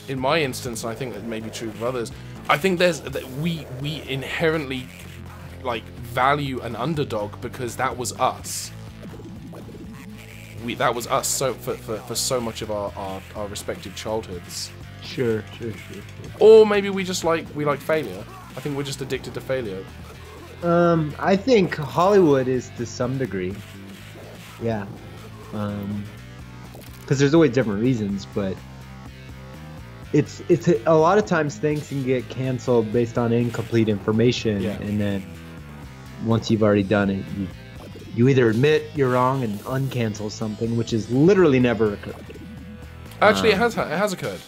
in my instance, and I think that may be true of others, I think we inherently, like, value an underdog because that was us. That was us so for so much of our respective childhoods. Sure. Or maybe we like failure. I think we're just addicted to failure. I think Hollywood is to some degree. Yeah. Because there's always different reasons, but it's a lot of times things can get canceled based on incomplete information, and then once you've already done it, you either admit you're wrong and uncancel something, which has literally never occurred. Actually, it has occurred.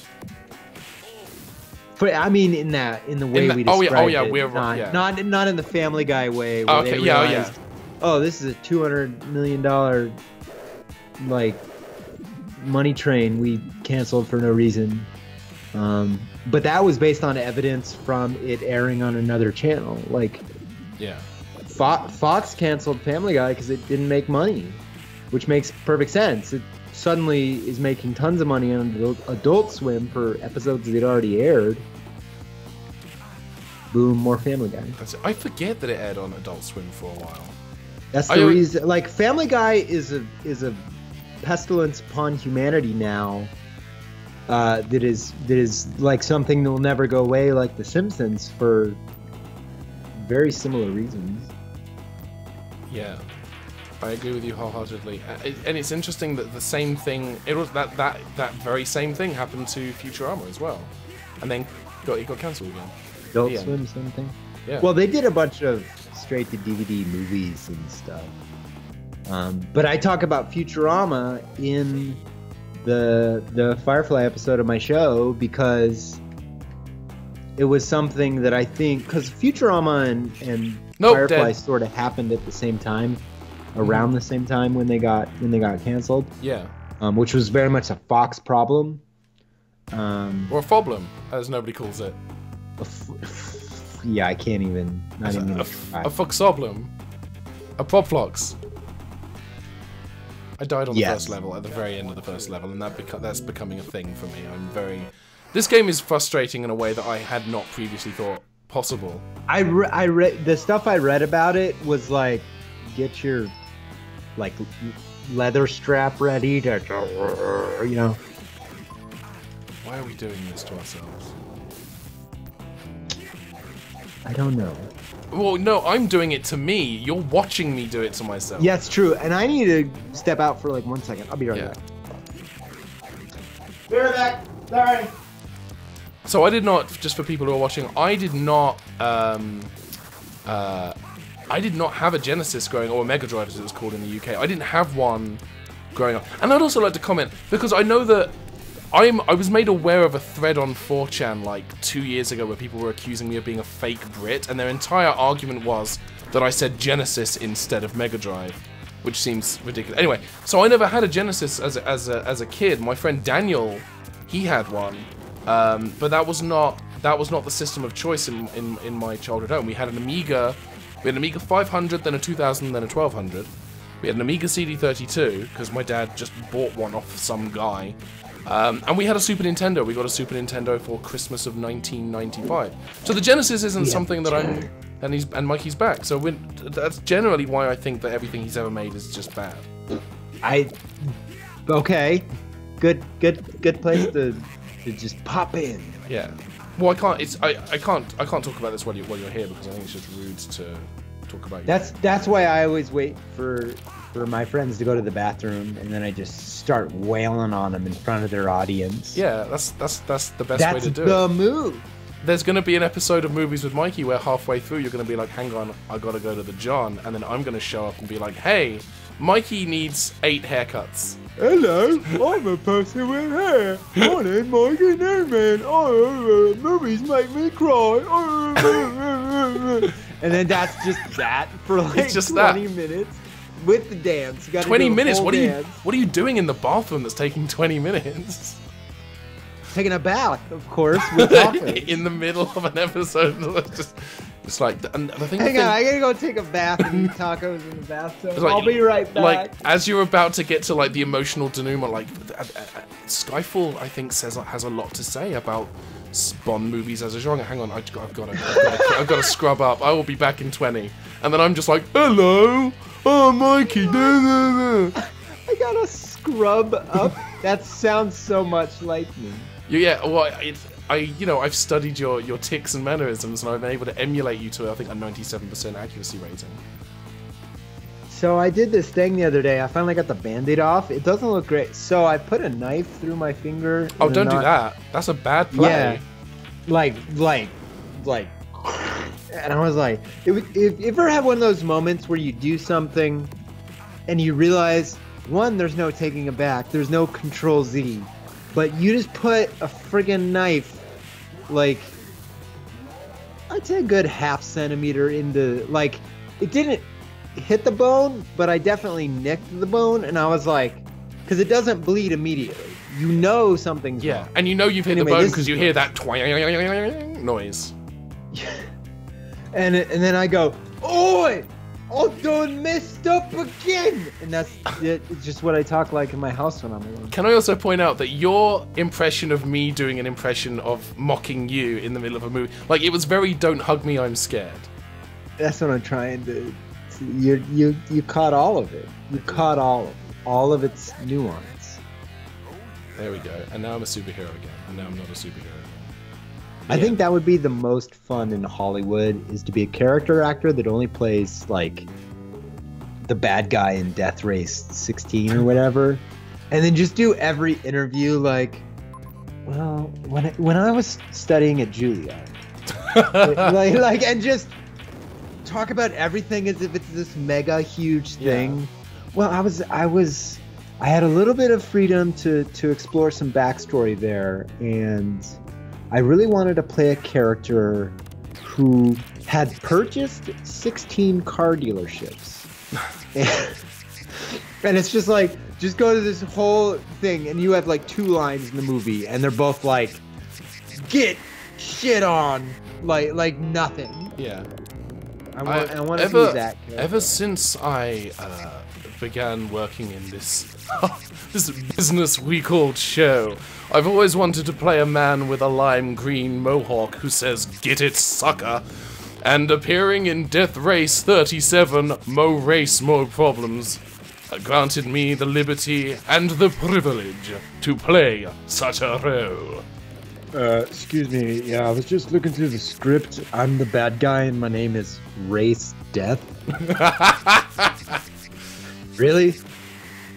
But I mean, in the way we described it, not in the Family Guy way. Where they realized, oh, this is a $200 million like money train we canceled for no reason. But that was based on evidence from it airing on another channel. Like, yeah, Fox canceled Family Guy because it didn't make money, which makes perfect sense. It suddenly is making tons of money on Adult Swim for episodes that already aired. Boom, more Family Guy. I forget that it aired on Adult Swim for a while. That's the reason. Like, Family Guy is a pestilence upon humanity now. That is like something that will never go away, like The Simpsons, for very similar reasons. Yeah, I agree with you wholeheartedly. And it's interesting that the same thing, that very same thing happened to Futurama as well, and then it got cancelled again. Adult Swim something. Yeah. Well, they did a bunch of straight to DVD movies and stuff. But I talk about Futurama in the Firefly episode of my show because it was something that I think, because Futurama and Firefly sort of happened at the same time, around the same time when they got canceled. Yeah. Which was very much a Fox problem. Or a problem, as nobody calls it. Yeah, I can't even. Not even a foxoblum. A popflox. I died on the first level, at the very end of the first level, and that's becoming a thing for me. This game is frustrating in a way that I had not previously thought possible. I read the stuff I read about it was like, get your like leather strap ready to, you know. Why are we doing this to ourselves? I don't know. Well, no, I'm doing it to me. You're watching me do it to myself. Yeah, it's true. And I need to step out for like 1 second. I'll be right back. Be right back. Sorry. So I did not, just for people who are watching, I did not have a Genesis growing, or a Mega Drive as it was called in the UK. I didn't have one growing up. And I'd also like to comment, because I know that I was made aware of a thread on 4chan like 2 years ago where people were accusing me of being a fake Brit, and their entire argument was that I said Genesis instead of Mega Drive, which seems ridiculous. Anyway, so I never had a Genesis as a kid. My friend Daniel, he had one, but that was not the system of choice in my childhood home. We had an Amiga 500, then a 2000, then a 1200. We had an Amiga CD32 because my dad just bought one off some guy. And we had a Super Nintendo. We got a Super Nintendo for Christmas of 1995. So the Genesis isn't something that and Mikey's back. So that's generally why I think that everything he's ever made is just bad. Okay, good place to just pop in. Yeah. Well, I can't. I can't talk about this while you're here because I think it's just rude to talk about. That's why I always wait for my friends to go to the bathroom, and then I just start wailing on them in front of their audience. Yeah, that's the best way to do it. That's the move. There's going to be an episode of Movies with Mikey where halfway through you're going to be like, hang on, I got to go to the John, and then I'm going to show up and be like, hey, Mikey needs 8 haircuts. Hello, I'm a person with hair. My name's Mikey Neumann. Oh, movies make me cry. And then that's just that for like It's just 20 that. minutes with the dance. You gotta 20 do a minutes? whole What dance. are you doing in the bathroom that's taking 20 minutes? Taking a bath, of course, with tacos. In the middle of an episode. It's like, and the thing. Hang on, I gotta go take a bath and eat tacos in the bathtub. Like, I'll be right back. Like, as you're about to get to like the emotional denouement, like Skyfall, I think has a lot to say about Bond movies as a genre. Hang on, I've got to scrub up. I will be back in 20, and then I'm just like, hello, oh Mikey. I gotta scrub up. That sounds so much like me. Yeah, well, I've studied your tics and mannerisms, and I've been able to emulate you to, I think, a 97% accuracy rating. So I did this thing the other day. I finally got the Band-Aid off. It doesn't look great. So I put a knife through my finger. Oh, don't do that. That's a bad play. Yeah. Like. And I was like, if you ever have one of those moments where you do something and you realize, one, there's no taking it back. There's no Control-Z. But you just put a friggin' knife, like, I'd say a good ½ centimeter into, like, it didn't hit the bone, but I definitely nicked the bone, and I was like, because it doesn't bleed immediately. You know something's wrong. And you know you've hit Anyway, the bone this because is you good. hear that twang noise. And then I go, oi! I done messed up again! And that's it. It's just what I talk like in my house when I'm alone. Can I also point out that your impression of me doing an impression of mocking you in the middle of a movie, like, it was very "Don't hug me, I'm scared." That's what I'm trying to. You caught all of it. You caught all of its nuance. There we go. And now I'm a superhero again. And now I'm not a superhero again. I think that would be the most fun in Hollywood, is to be a character actor that only plays like the bad guy in Death Race 16 or whatever, and then just do every interview like, well, when I was studying at Juilliard, like, and just talk about everything as if it's this mega huge thing. Yeah. Well, I had a little bit of freedom to explore some backstory there, and I really wanted to play a character who had purchased 16 car dealerships. And it's just like, just go to this whole thing, and you have like 2 lines in the movie, and they're both like, get shit on, like nothing. Yeah. I want to see that character. Ever since I began working in this this business we called show, I've always wanted to play a man with a lime green mohawk who says, "Get it, sucker!" And appearing in Death Race 37, Mo Race, Mo Problems, granted me the liberty and the privilege to play such a role. Excuse me, yeah, I was just looking through the script. I'm the bad guy, and my name is Race Death. Really?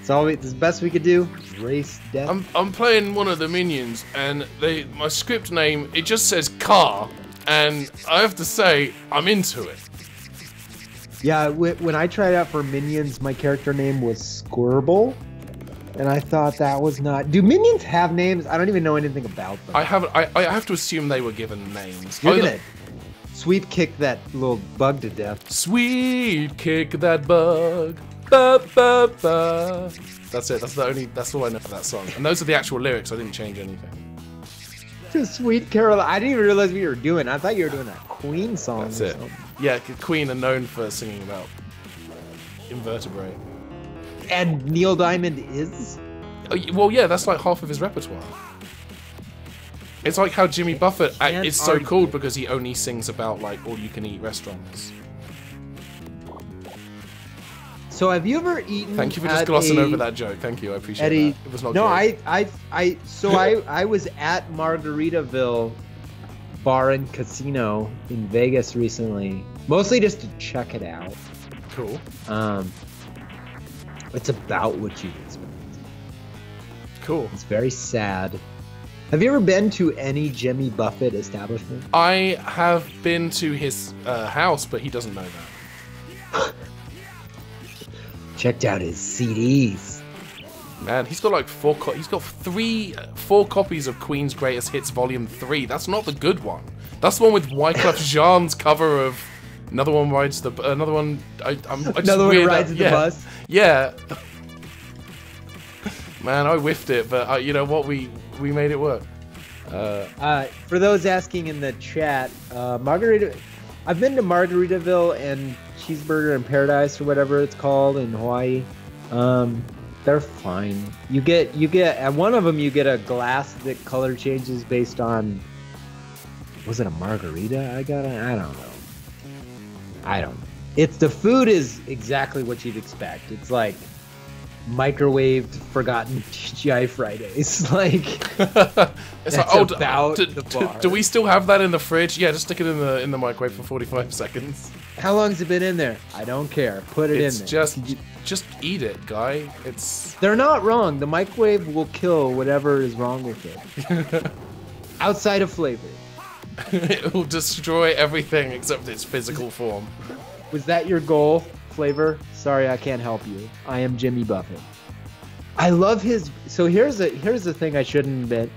It's the best we could do? Race Death? I'm playing one of the minions, and my script name, it just says car, and I have to say, I'm into it. Yeah, when I tried out for Minions, my character name was Squirble, and I thought that was not... Do Minions have names? I don't even know anything about them. I have to assume they were given names. You're gonna sweep kick that little bug to death. Sweet kick that bug. Ba, ba, ba. That's it. That's all I know of that song. And those are the actual lyrics. I didn't change anything. Just Sweet Carol. I didn't even realize what you were doing. I thought you were doing that Queen song. That's it. Yeah, Queen are known for singing about invertebrate. And Neil Diamond is? Well, yeah, that's like half of his repertoire. It's like how Jimmy Buffett is so called because he only sings about like all-you-can-eat restaurants. So have you ever eaten? Thank you for just glossing over that joke. Thank you, I appreciate that. It was not. No, good. I was at Margaritaville bar and casino in Vegas recently, mostly just to check it out. Cool. It's about what you'd expect. Cool. It's very sad. Have you ever been to any Jimmy Buffett establishment? I have been to his house, but he doesn't know that. Checked out his CDs. Man, he's got like four copies of Queen's Greatest Hits Volume 3. That's not the good one. That's the one with Wyclef Jean's cover of Another One Rides the... Another one... Another One Rides the Bus? Yeah. Man, I whiffed it, but you know what? We made it work. For those asking in the chat, Margarita... I've been to Margaritaville and Cheeseburger in Paradise or whatever it's called in Hawaii. They're fine. You get at one of them you get a glass that color changes based on, was it a margarita? I don't know. It's the food is exactly what you'd expect. It's like microwaved forgotten TGI Fridays. Like it's like, about the bar. Do we still have that in the fridge? Yeah, just stick it in the microwave for 45 seconds. How long's it been in there? I don't care. Put it in there. Just eat it, guy. They're not wrong. The microwave will kill whatever is wrong with it. Outside of flavor. It will destroy everything except its physical form. Was that your goal, Flavor? Sorry, I can't help you. I am Jimmy Buffett. I love his... So here's the thing I shouldn't admit.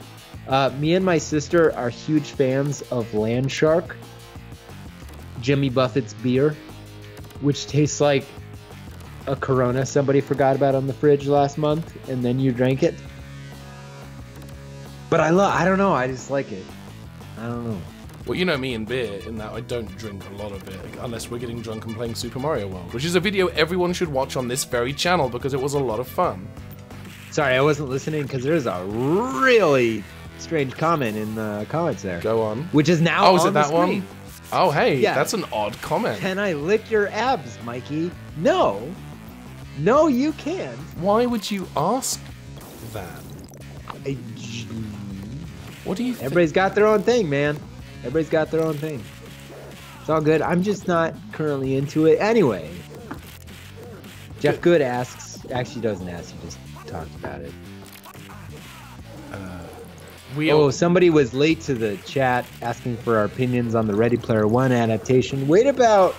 Me and my sister are huge fans of Land Shark, Jimmy Buffett's beer, which tastes like a Corona somebody forgot about on the fridge last month, and then you drank it. But I don't know, I just like it. I don't know. Well, you know me and beer, in that I don't drink a lot of it, unless we're getting drunk and playing Super Mario World, which is a video everyone should watch on this very channel because it was a lot of fun. Sorry, I wasn't listening because there's a really strange comment in the comments there. Go on. Which is now is on it that the screen. one? Oh, hey, yeah. That's an odd comment. Can I lick your abs, Mikey? No. No, you can't. Why would you ask that? What do you think? Everybody's got their own thing, man. Everybody's got their own thing. It's all good. I'm just not currently into it. Anyway, Jeff Good asks, actually doesn't ask, he just talked about it. Somebody was late to the chat asking for our opinions on the Ready Player One adaptation. Wait about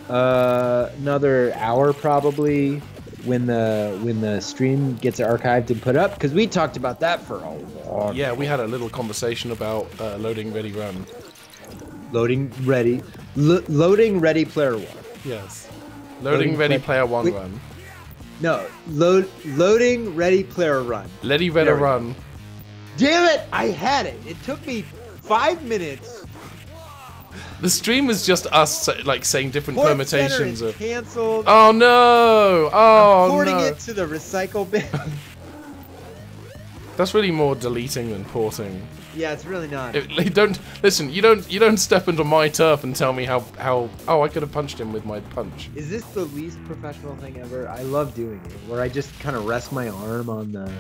another hour probably when the stream gets archived and put up, because we talked about that for a long time. Yeah, we had a little conversation about loading Ready Run. Loading Ready Player One. Yes. Loading Ready Player One run. No, loading Ready Player Run. Ready Run. Damn it! I had it. It took me 5 minutes. The stream was just us like saying different permutations of. Canceled. Oh no! Oh, I'm porting it to the recycle bin. That's really more deleting than porting. Yeah, it's really not. Don't listen. You don't step into my turf and tell me how. Oh, I could have punched him with my punch. Is this the least professional thing ever? I love doing it, where I just kind of rest my arm on the.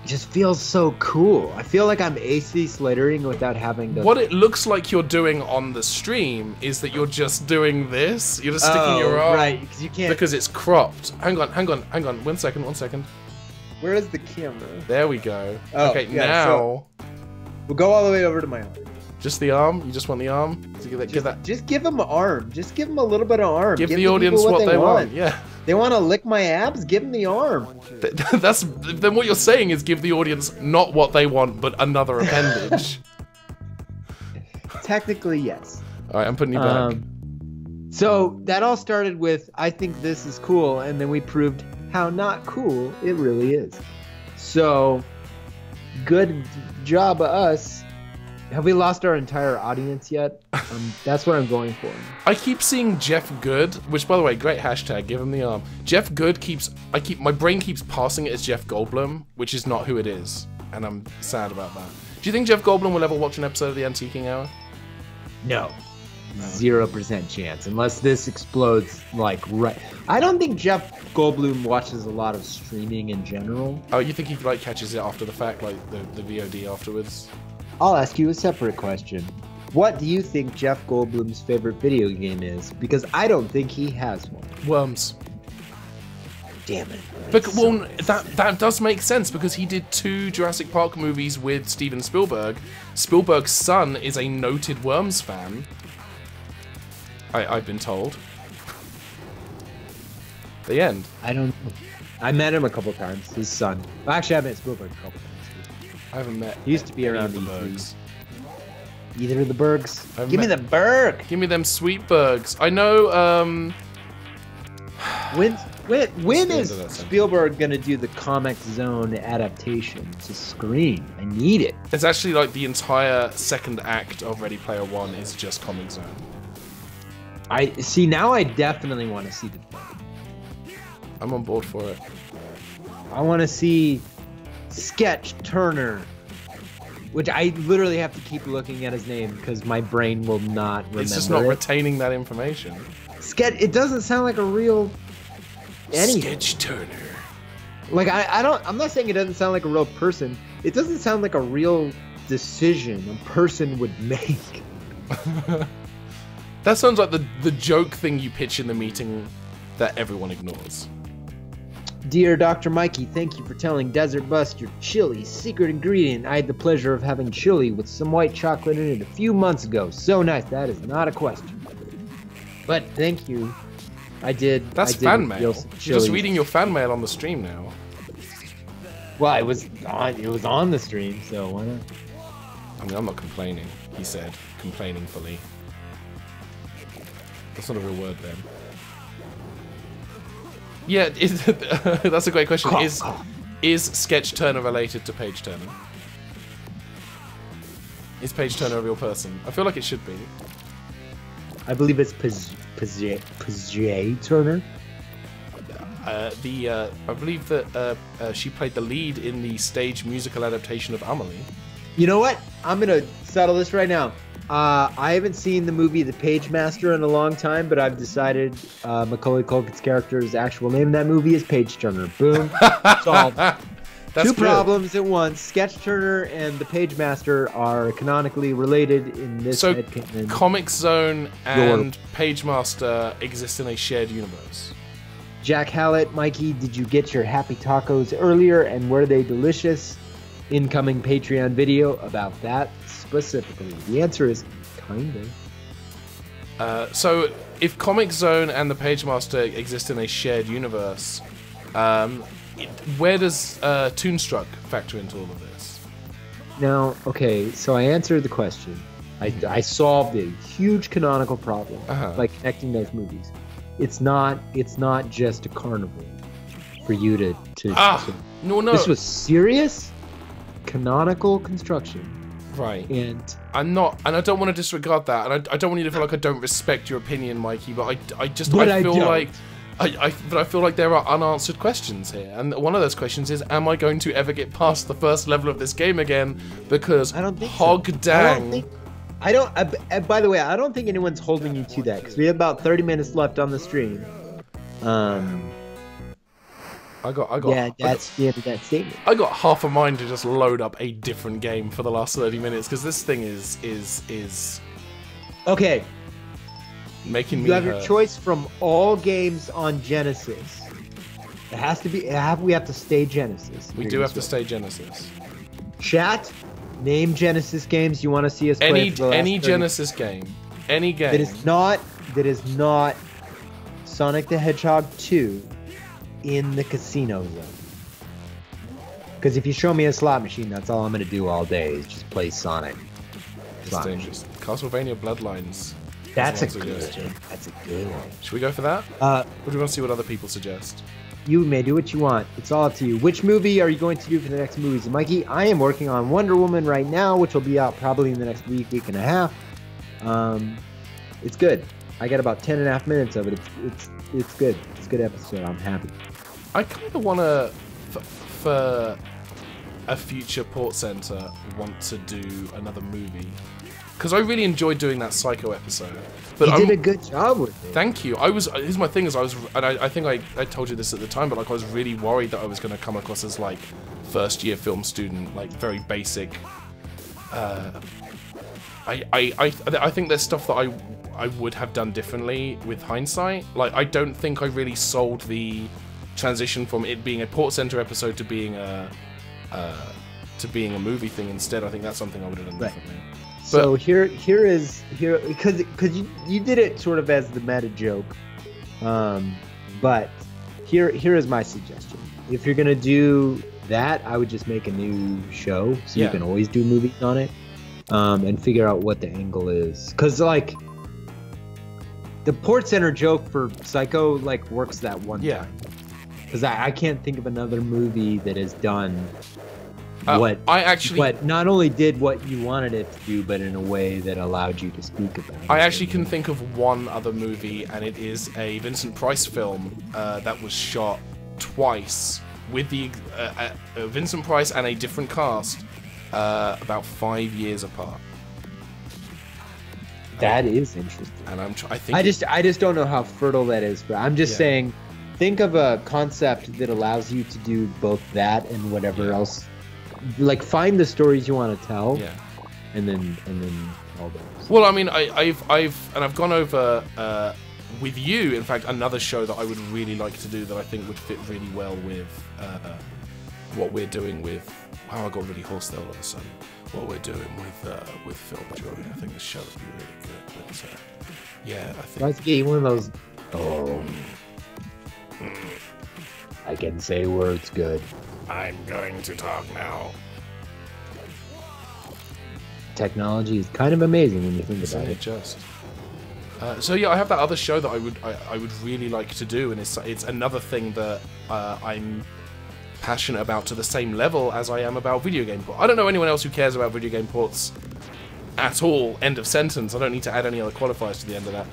It just feels so cool. I feel like I'm AC slittering without having to... What it looks like you're doing on the stream is that you're just doing this. You're just sticking your arm. Right, because you can't... Because it's cropped. Hang on. 1 second. Where is the camera? There we go. Oh, okay, yeah, now... So we'll go all the way over to my arm. Just the arm? You just want the arm? Just give them an arm. Just give them a little bit of arm. Give the audience what they want. Yeah. They want to lick my abs? Give them the arm. Then what you're saying is give the audience not what they want, but another appendage. Technically, yes. All right, I'm putting you back. So that all started with, I think this is cool, and then we proved how not cool it really is. So, good job of us. Have we lost our entire audience yet? That's what I'm going for. I keep seeing Jeff Good, which, by the way, great hashtag. Give him the arm. Jeff Good my brain keeps passing it as Jeff Goldblum, which is not who it is, and I'm sad about that. Do you think Jeff Goldblum will ever watch an episode of the Antiquing Hour? No. 0% chance, unless this explodes like right. I don't think Jeff Goldblum watches a lot of streaming in general. Oh, you think he like catches it after the fact, like the VOD afterwards? I'll ask you a separate question. What do you think Jeff Goldblum's favorite video game is? Because I don't think he has one. Worms. Damn it. Well, that does make sense because he did 2 Jurassic Park movies with Steven Spielberg. Spielberg's son is a noted Worms fan. I've been told. The end. I don't know. I met him a couple times, his son. Well, actually, I met Spielberg a couple times. I haven't met. He used to be around the E3. Bergs. Either of the Bergs. Give me the Berg! Give me them sweet Bergs. I know, When is Spielberg gonna do the Comix Zone adaptation to screen? I need it. It's actually like the entire second act of Ready Player One is just Comix Zone. I see, now I definitely want to see the film. I'm on board for it. I want to see Sketch Turner, which I literally have to keep looking at his name because my brain will not remember. It's just not retaining that information. Sketch. It doesn't sound like a real anything. Sketch Turner. Like I'm not saying it doesn't sound like a real person. It doesn't sound like a real decision a person would make. That sounds like the joke thing you pitch in the meeting that everyone ignores. Dear Dr. Mikey, thank you for telling Desert Bus your chili's secret ingredient. I had the pleasure of having chili with some white chocolate in it a few months ago. So nice. That is not a question. But thank you. I did. That's fan mail. You're just reading your fan mail on the stream now. Well, it was on the stream, so why not? I mean, I'm not complaining, he said, complainingfully. That's not a real word then. Yeah, that's a great question. Is Sketch Turner related to Page Turner? Is Page Turner a real person? I feel like it should be. I believe it's Page Turner. I believe that she played the lead in the stage musical adaptation of Amelie. You know what? I'm gonna settle this right now. I haven't seen the movie The Page Master in a long time, but I've decided Macaulay Culkin's character's actual name in that movie is Page Turner. Boom. Solved. Two problems at once. Sketch Turner and The Page Master are canonically related in this headcanon. Comix Zone and Page Master exist in a shared universe. Jack Hallett, Mikey, did you get your happy tacos earlier, and were they delicious? Incoming Patreon video about that specifically. The answer is kind of. So, if Comix Zone and the Page Master exist in a shared universe, where does Toonstruck factor into all of this? Now, okay, so I answered the question. I solved a huge canonical problem by connecting those movies. It's not just a carnival for you to no. This was serious canonical construction. Right. And I don't want to disregard that, and I don't want you to feel like I don't respect your opinion, Mikey, but I feel like there are unanswered questions here, and one of those questions is, am I going to ever get past the first level of this game again? Because I don't think dang. By the way, I don't think anyone's holding you to that, because we have about 30 minutes left on the stream. That's the end of that statement. I got half a mind to just load up a different game for the last 30 minutes, because this thing is okay. Making me You have your choice from all games on Genesis. It has to be. We have to stay Genesis. We do have to stay Genesis. Chat, name Genesis games you want to see us play. Any Genesis game. Any game. That is not Sonic the Hedgehog 2 in the casino zone. Because if you show me a slot machine, that's all I'm going to do all day is just play Sonic. Castlevania Bloodlines. That's a good one. Should we go for that? Or do we want to see what other people suggest? You may do what you want. It's all up to you. Which movie are you going to do for the next movies? Mikey, I am working on Wonder Woman right now, which will be out probably in the next week and a half. It's good. I got about 10.5 minutes of it. It's good. It's a good episode. I'm happy. I kind of want to, for a future Port Center, want to do another movie. Because I really enjoyed doing that Psycho episode. But you did a good job with it. Thank you. Here's my thing: I think I told you this at the time, but like I was really worried that I was going to come across as like first-year film student, like very basic I think there's stuff that I would have done differently with hindsight. Like, I don't think I really sold the transition from it being a Port Center episode to being a movie thing instead. I think that's something I would have done differently. So here because you did it sort of as the meta joke, but here is my suggestion. If you're gonna do that, I would just make a new show, so you can always do movies on it, and figure out what the angle is. Because like the Port Center joke for Psycho like works that one time. Because I can't think of another movie that has done but not only did what you wanted it to do, but in a way that allowed you to speak about it. I actually can think of one other movie, and it is a Vincent Price film that was shot twice with the Vincent Price and a different cast about 5 years apart. That is interesting. And I think I just don't know how fertile that is. I'm just saying, think of a concept that allows you to do both that and whatever else. Like, find the stories you want to tell, and then all those. Well, I mean, I've gone over with you. In fact, another show that I would really like to do that I think would fit really well with what we're doing with. Wow, I got really hoarse there all of a sudden. What we're doing with FilmJoy, I think this show would be really good. But yeah, I think. Let's get you one of those. Oh, I can say words good. I'm going to talk now. Technology is kind of amazing when you think about it. Just. So yeah, I have that other show that I would really like to do, and it's another thing that I'm passionate about to the same level as I am about video game ports. I don't know anyone else who cares about video game ports at all. End of sentence. I don't need to add any other qualifiers to the end of that.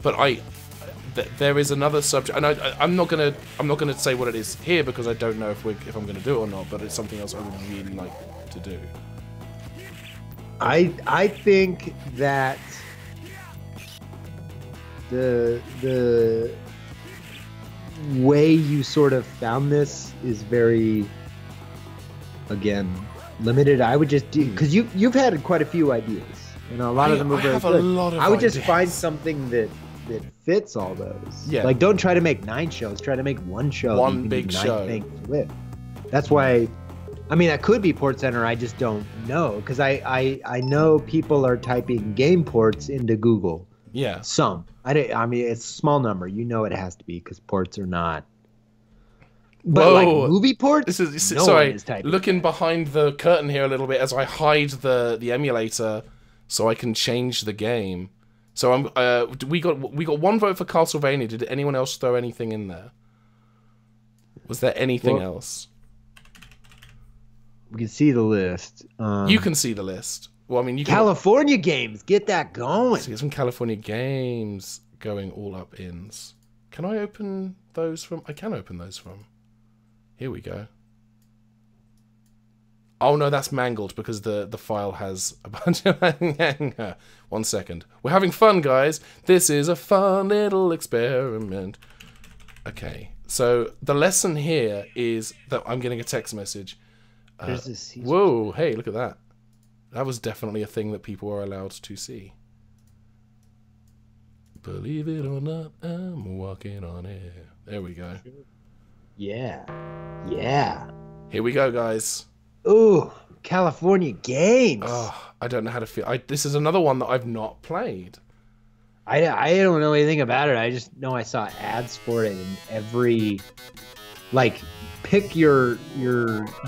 But there is another subject, and I'm not gonna say what it is here because I don't know if I'm gonna do it or not. But it's something else I would really like to do. I think that the way you sort of found this is very, again, limited. I would just do, because you've had quite a few ideas, and a lot of them are very good. I would just find something that fits all those. Yeah. Like, don't try to make 9 shows. Try to make one show. One big show. Things with. That's why. I mean, that could be Port Center. I just don't know, because I know people are typing game ports into Google. Yeah. Some. I mean, it's a small number. You know it has to be, because ports are not. But like movie ports, sorry. Looking behind the curtain here a little bit as I hide the emulator, so I can change the game. So we got one vote for Castlevania. Did anyone else throw anything in there? Was there anything else? We can see the list. You can see the list. Well, I mean, California games, get that going. So get some California games going all up ins. Can I open those from? I can open those from. Here we go. Oh no, that's mangled because the file has a bunch of. 1 second. We're having fun, guys. This is a fun little experiment. Okay, so the lesson here is that I'm getting a text message. Whoa! Hey, look at that. That was definitely a thing that people are allowed to see. Believe it or not, I'm walking on air. There we go. Yeah. Yeah. Here we go, guys. Ooh, California games. Oh, I don't know how to feel. This is another one that I've not played. I don't know anything about it. I just know I saw ads for it in every... Like, pick your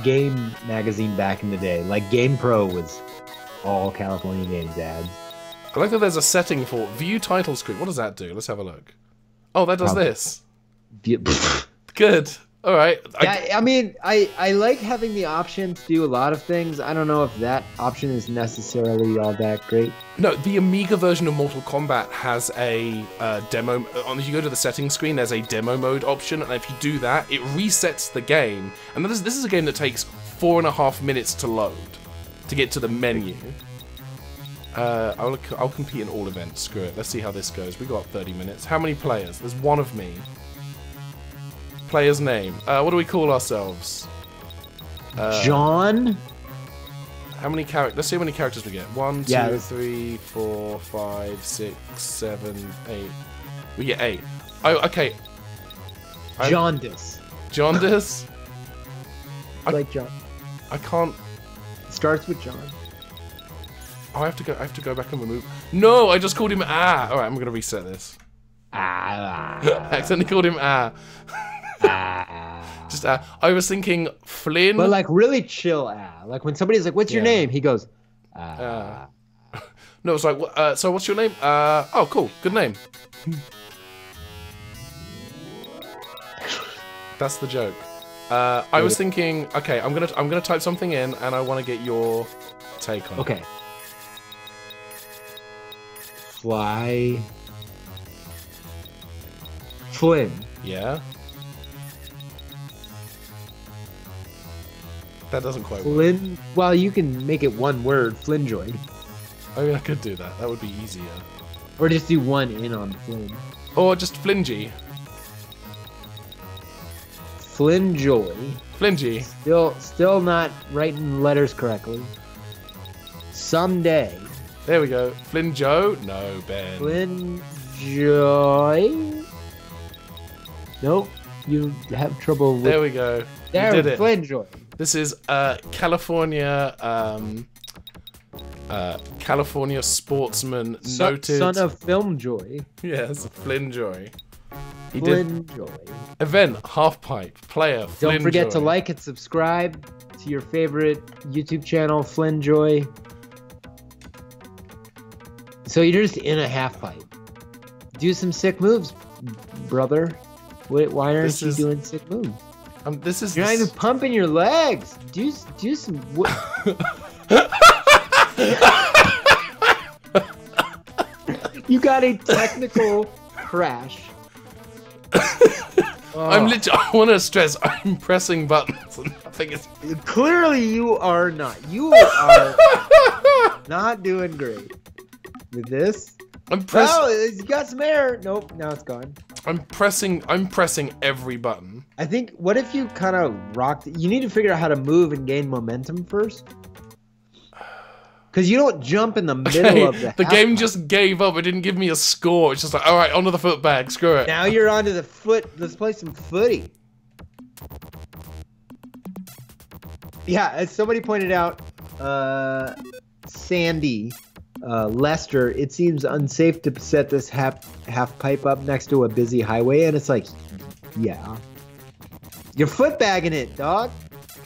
game magazine back in the day. Like, Game Pro was all California games ads. I like that there's a setting for view title screen. What does that do? Let's have a look. Oh, that does this. Good. All right. I mean, I like having the option to do a lot of things. I don't know if that option is necessarily all that great. No, the Amiga version of Mortal Kombat has a demo. If you go to the settings screen, there's a demo mode option, and if you do that, it resets the game. And this is a game that takes 4.5 minutes to load to get to the menu. I'll compete in all events. Screw it. Let's see how this goes. We got 30 minutes. How many players? There's one of me. Player's name. What do we call ourselves? John? How many characters? Let's see how many characters we get. 1, 2, 3, 4, 5, 6, 7, 8. We get 8. Oh, okay. Jaundice. Jaundice? Like John. I can't. It starts with John. Oh, I have to go back and remove. No, I just called him Ah. All right, I'm gonna reset this. Ah. I accidentally called him Ah. Just Ah. I was thinking Flynn. But like really chill Ah. Like when somebody's like, "What's your name?" He goes, Ah. No, it's like, so what's your name? Oh, cool, good name. That's the joke. I was thinking, okay, I'm gonna type something in, and I want to get your take on it. Okay. Fly. Flynn. Yeah. That doesn't quite work. Flynn. Well, you can make it one word. FilmJoy. I mean, I could do that. That would be easier. Or just do one in on Flynn. Or just Flingy. FilmJoy. Flingy. Still not writing letters correctly. Someday. There we go. Flynn Joe? No, Ben. FilmJoy. Nope. You have trouble with. There we go. There, you did it. FilmJoy. This is California. California sportsman noted. Son of FilmJoy. Yes, FilmJoy. He FilmJoy. did. Event, half-pipe, player, Don't forget FilmJoy. to like and subscribe to your favorite YouTube channel, FilmJoy. So you're just in a half pipe. Do some sick moves, brother. Why aren't you doing sick moves? You're not even pumping your legs. Do some. You got a technical crash. I want to stress, I'm pressing buttons and nothing is... Clearly you are not. You are not doing great. With this? Oh, you got some air. Nope, now it's gone. I'm pressing every button. I think, what if you kind of rocked... You need to figure out how to move and gain momentum first. Because you don't jump in the middle of the game just gave up. It didn't give me a score. It's just like, all right, onto the foot bag. Screw it. Now you're onto the foot. Let's play some footy. Yeah, as somebody pointed out, Sandy, Lester, it seems unsafe to set this half pipe up next to a busy highway. And it's like, yeah. You're foot bagging it, dog.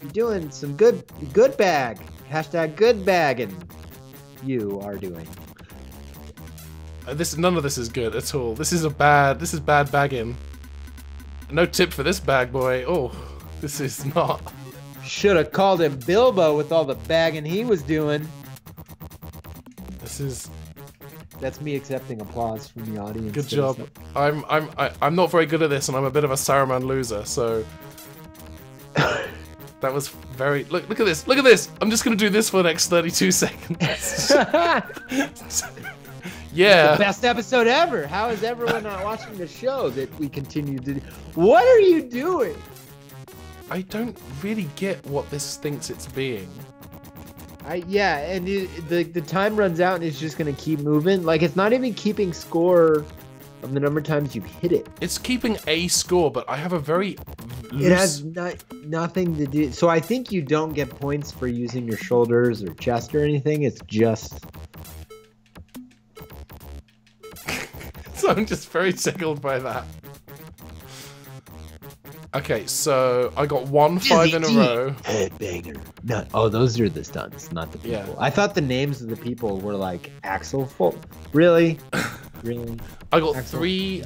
You're doing some good bag. Hashtag good bagging. You are doing. None of this is good at all. This is bad bagging. No tip for this bag boy. Oh, this is not. Should have called him Bilbo with all the bagging he was doing. This is. That's me accepting applause from the audience. Good job. I'm not very good at this, and I'm a bit of a Saruman loser. So. That was very... Look at this. Look at this. I'm just going to do this for the next 32 seconds. Yeah. It's the best episode ever. How is everyone not watching the show that we continue to do? What are you doing? I don't really get what this thinks it's being. Yeah, and the time runs out and it's just going to keep moving. Like, it's not even keeping score of the number of times you hit it. It's keeping a score, but I have a very loose... It has nothing to do... So I think you don't get points for using your shoulders or chest or anything. It's just... So I'm just very tickled by that. Okay, so I got 1-5 in a row. Headbanger. No, oh, those are the stunts, not the people. Yeah. I thought the names of the people were like Axel Folk. Really? Really? I got three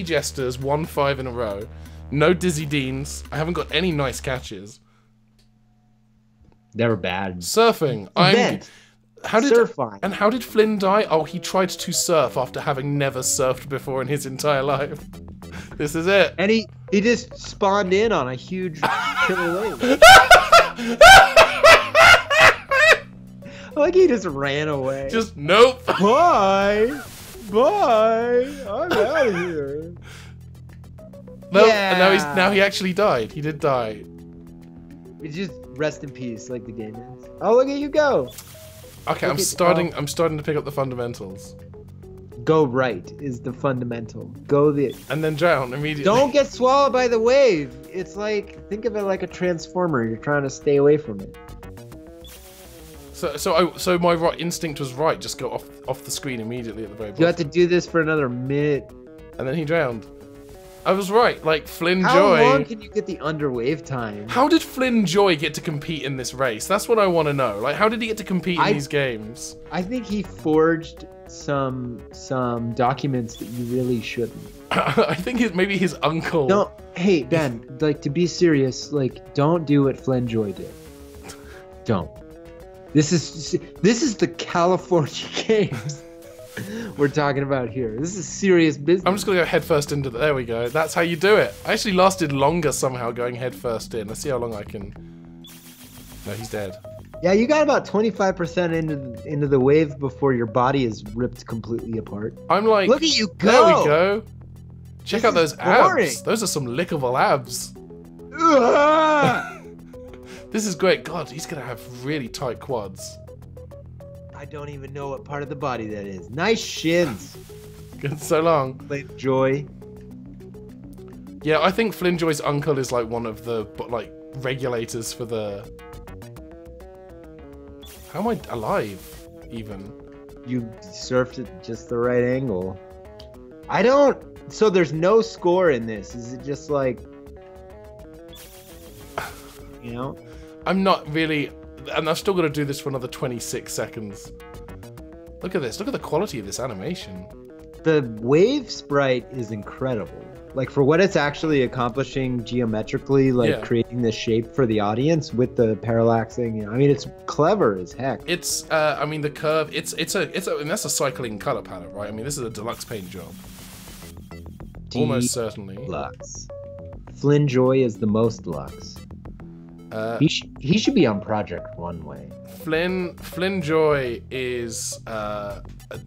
jesters, 1-5 in a row. No Dizzy Deans. I haven't got any nice catches. They were bad. Surfing. How did Flynn die? Oh, he tried to surf after having never surfed before in his entire life. This is it. And he just spawned in on a huge killer wave. Like he just ran away. Just nope. Bye. I'm out of here. No, yeah. And now he actually died. He did die. It's just rest in peace, like the game is. Oh, look at you go. Okay, I'm starting to pick up the fundamentals. Go right is the fundamental. Go the... And then drown immediately. Don't get swallowed by the wave. It's like, think of it like a transformer. You're trying to stay away from it. So my right instinct was right. Just go off the screen immediately at the very bottom. You have to do this for another minute. And then he drowned. I was right. Like FilmJoy. How long can you get the underwave time? How did FilmJoy get to compete in this race? That's what I want to know. Like, how did he get to compete in these games? I think he forged some documents that you really shouldn't. I think maybe his uncle. No, hey Ben, like to be serious, like don't do what FilmJoy did. Don't. This is the California games we're talking about here. This is serious business. I'm just gonna go head first into the. There we go. That's how you do it. I actually lasted longer somehow going head first in. Let's see how long I can. No, he's dead. Yeah, you got about 25% into the wave before your body is ripped completely apart. I'm like, look at you go. There we go. Check out those abs. Those are some lickable abs. This is great. God, he's gonna have really tight quads. I don't even know what part of the body that is. Nice shins. Good, so long. FilmJoy. Yeah, I think FilmJoy's uncle is like one of the like regulators for the. How am I alive? Even. You surfed at just the right angle. I don't. So there's no score in this. Is it just like, you know? I'm not really, and I've still got to do this for another 26 seconds. Look at this. Look at the quality of this animation. The wave sprite is incredible. Like for what it's actually accomplishing geometrically, like creating this shape for the audience with the parallaxing. You know, I mean, it's clever as heck. It's, I mean, the curve. It's and that's a cycling color palette, right? I mean, this is a deluxe paint job. Almost certainly. Deluxe. FilmJoy is the most deluxe. He should be on Project Runway. FilmJoy is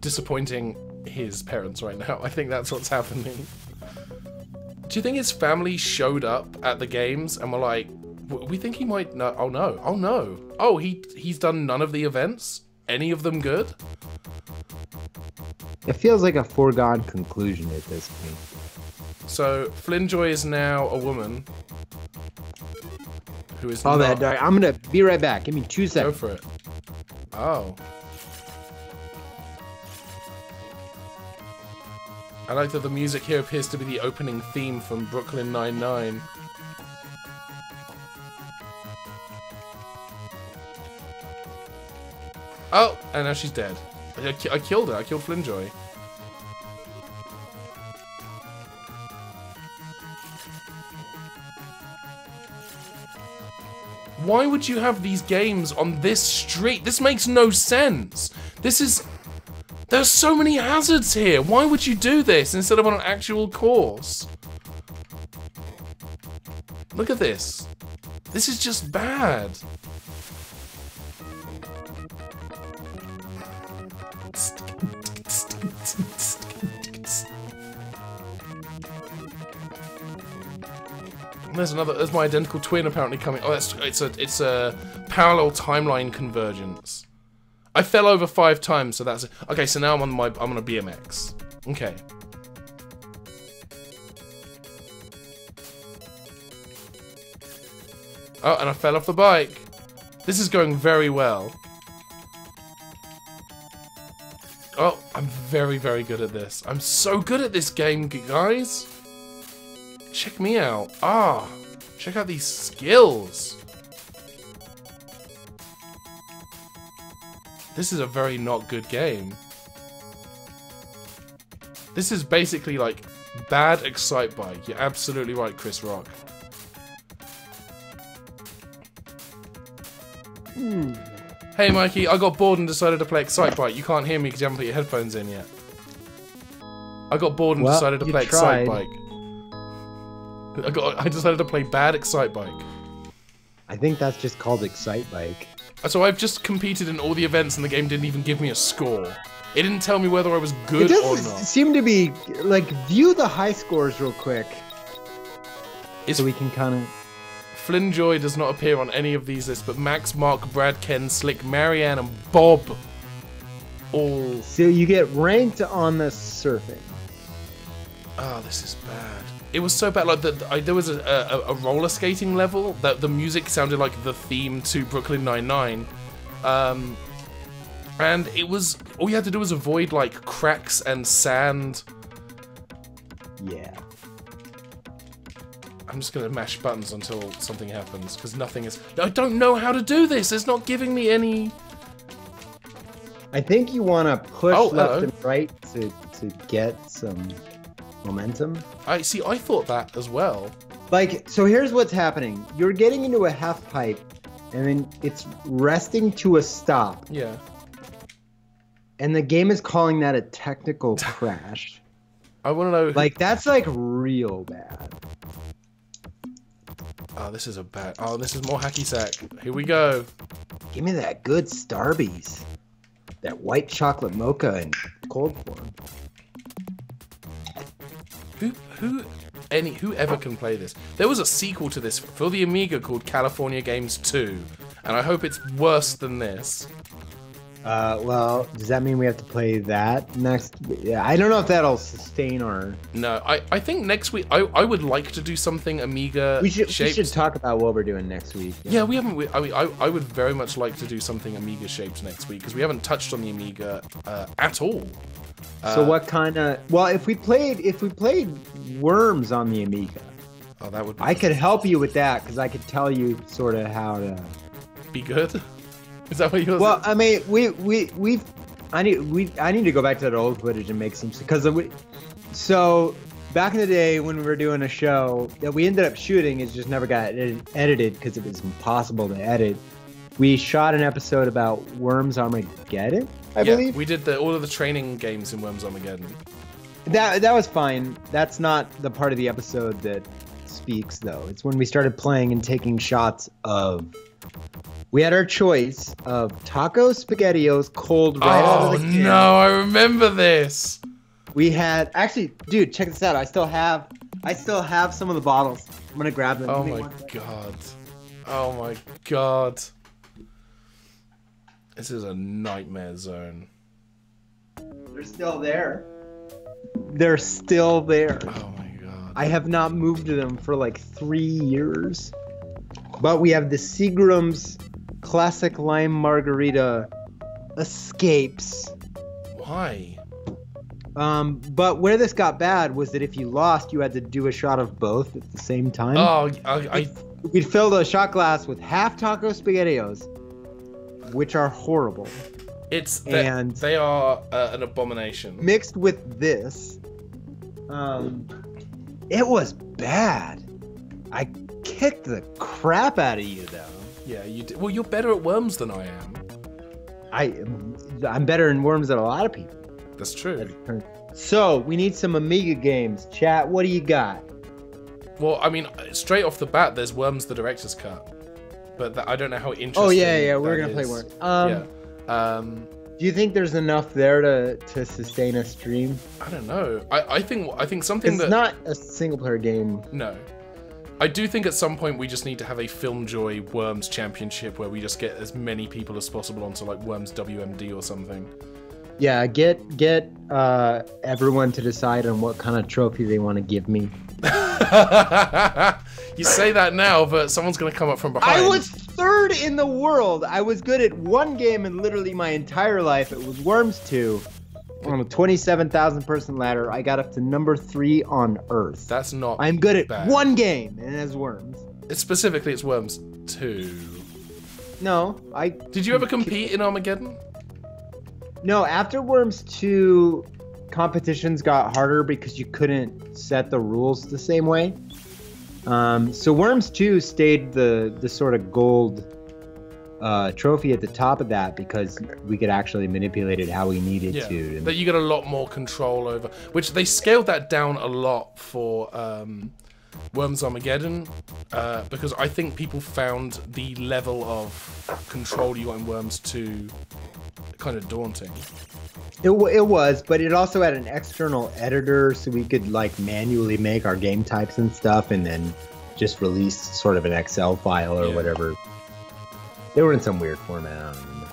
disappointing his parents right now. I think that's what's happening. Do you think his family showed up at the games and were like, we think he might know? Oh no! Oh no! Oh, he's done none of the events. Any of them good? It feels like a foregone conclusion at this point. So FilmJoy is now a woman. Who is all that dark. I'm gonna be right back. Give me 2 seconds. Go for it. Oh. I like that the music here appears to be the opening theme from Brooklyn Nine-Nine. Oh, and now she's dead. I killed her. I killed FilmJoy. Why would you have these games on this street? This makes no sense. There's so many hazards here. Why would you do this instead of on an actual course? Look at this. This is just bad. There's my identical twin apparently coming. Oh, it's a parallel timeline convergence. I fell over 5 times, so that's it. Okay. So now I'm on a BMX. Okay. Oh, and I fell off the bike. This is going very well. Oh, I'm very, very good at this. I'm so good at this game, guys. Check me out. Ah, check out these skills. This is a very not good game. This is basically like bad Excite Bike. You're absolutely right, Chris Rock. Hey Mikey, I got bored and decided to play Excite Bike. You can't hear me because you haven't put your headphones in yet. I got bored and decided to play Excite Bike. I decided to play bad Excite Bike. I think that's just called Excite Bike. So I've just competed in all the events and the game didn't even give me a score. It didn't tell me whether I was good or not. It doesn't seem to be, like, view the high scores real quick. So we can kind of... FilmJoy does not appear on any of these lists, but Max, Mark, Brad, Ken, Slick, Marianne, and Bob all... So you get ranked on the surfing. Oh, this is bad. It was so bad. Like there was a roller skating level that the music sounded like the theme to Brooklyn Nine-Nine, and it was all you had to do was avoid like cracks and sand. Yeah. I'm just gonna mash buttons until something happens because nothing is. I don't know how to do this. It's not giving me any. I think you want to push left and right to get some momentum. I see. I thought that as well. Like, so here's what's happening. You're getting into a half pipe, and then it's resting to a stop. Yeah. And the game is calling that a technical crash. I want to know. Like, that's like real bad. Oh, this is a bad. Oh, this is more hacky sack. Here we go. Give me that good Starbies. That white chocolate mocha in cold form. Whoever can play this. There was a sequel to this for the Amiga called California Games 2, and I hope it's worse than this. Well, does that mean we have to play that next? Yeah, I don't know if that'll sustain our... No, I think next week, I would like to do something Amiga shaped. We should talk about what we're doing next week. Yeah, we haven't, I mean, I would very much like to do something Amiga shaped next week, because we haven't touched on the Amiga at all. So what kind of... Well, if we played Worms on the Amiga, oh, that would be... I could help you with that, because I could tell you sort of how to... Be good? Is that what you're saying? Well, I mean, I need to go back to that old footage and make some, because so back in the day when we were doing a show that we ended up shooting, it just never got edited because it was impossible to edit. We shot an episode about Worms Armageddon, I believe. We did all of the training games in Worms Armageddon. That was fine. That's not the part of the episode that speaks, though. It's when we started playing and taking shots of... We had our choice of taco SpaghettiOs cold right out of the can. Oh no, I remember this. We had actually, dude, check this out. I still have some of the bottles. I'm gonna grab them. Oh my god. Oh my god. This is a nightmare zone. They're still there. They're still there. Oh my god. I have not moved them for like 3 years. But we have the Seagram's Classic Lime Margarita Escapes. Why? But where this got bad was that if you lost, you had to do a shot of both at the same time. Oh, We'd filled a shot glass with half taco SpaghettiOs, which are horrible. They are an abomination. Mixed with this, it was bad. I kicked the crap out of you, though. Yeah, you did. Well, you're better at Worms than I am. I'm better in Worms than a lot of people. That's true. So, we need some Amiga games. Chat, what do you got? Well, I mean, straight off the bat, there's Worms the Director's Cut. But I don't know how interesting. Oh, yeah, we're going to play Worms. Do you think there's enough there to sustain a stream? I don't know. I think something it's not a single-player game. No. I do think at some point we just need to have a FilmJoy Worms Championship where we just get as many people as possible onto like Worms WMD or something. Yeah, get everyone to decide on what kind of trophy they want to give me. You say that now, but someone's going to come up from behind. I was third in the world. I was good at one game in literally my entire life. It was Worms 2. On a 27,000 person ladder, I got up to number 3 on Earth. That's not I'm good at bad. One game, and it's Worms. Specifically, it's Worms 2. No, Did you ever compete in Armageddon? No, after Worms 2, competitions got harder because you couldn't set the rules the same way. So Worms 2 stayed the sort of gold trophy at the top of that because we could actually manipulate it how we needed to. That you get a lot more control over, which they scaled that down a lot for Worms Armageddon because I think people found the level of control you got in Worms 2 kind of daunting. It was, but it also had an external editor so we could like manually make our game types and stuff and then just released sort of an Excel file or whatever. They were in some weird format. I don't remember.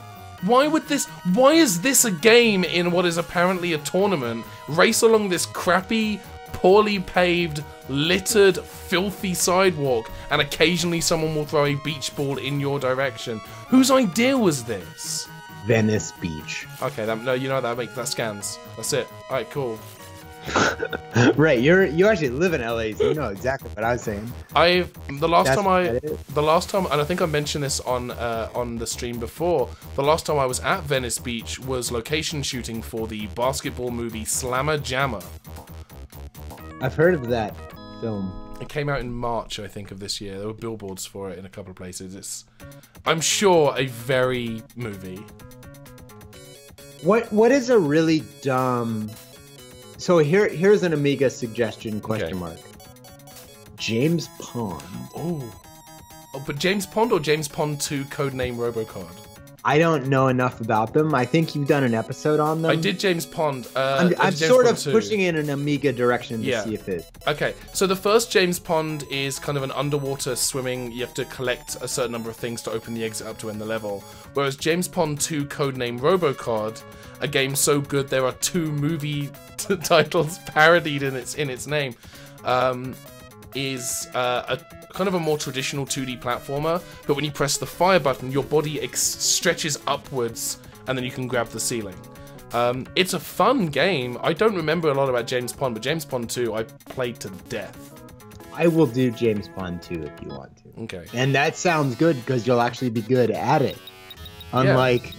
Why is this a game in what is apparently a tournament? Race along this crappy, poorly paved, littered, filthy sidewalk, and occasionally someone will throw a beach ball in your direction. Whose idea was this? Venice Beach. Okay, no, you know that scans. That's it. Alright, cool. Right, you actually live in LA, so you know exactly what I was saying. The last time, and I think I mentioned this on the stream before. The last time I was at Venice Beach was location shooting for the basketball movie Slammer Jammer. I've heard of that film. It came out in March, I think, of this year. There were billboards for it in a couple of places. It's, I'm sure, a very movie. What is a really dumb? So here's an Amiga suggestion question mark. James Pond. Oh, but James Pond or James Pond 2 codename Robocard? I don't know enough about them. I think you've done an episode on them. I did James Pond. I'm James sort Pond of 2. pushing in an Amiga direction to see if it... Okay, so the first James Pond is kind of an underwater swimming. You have to collect a certain number of things to open the exit up to end the level. Whereas James Pond 2 codename Robocard, a game so good there are 2 movie titles parodied in its name, is a kind of a more traditional 2D platformer, but when you press the fire button, your body stretches upwards, and then you can grab the ceiling. It's a fun game. I don't remember a lot about James Pond, but James Pond 2 I played to death. I will do James Pond 2 if you want to. Okay. And that sounds good, because you'll actually be good at it. Unlike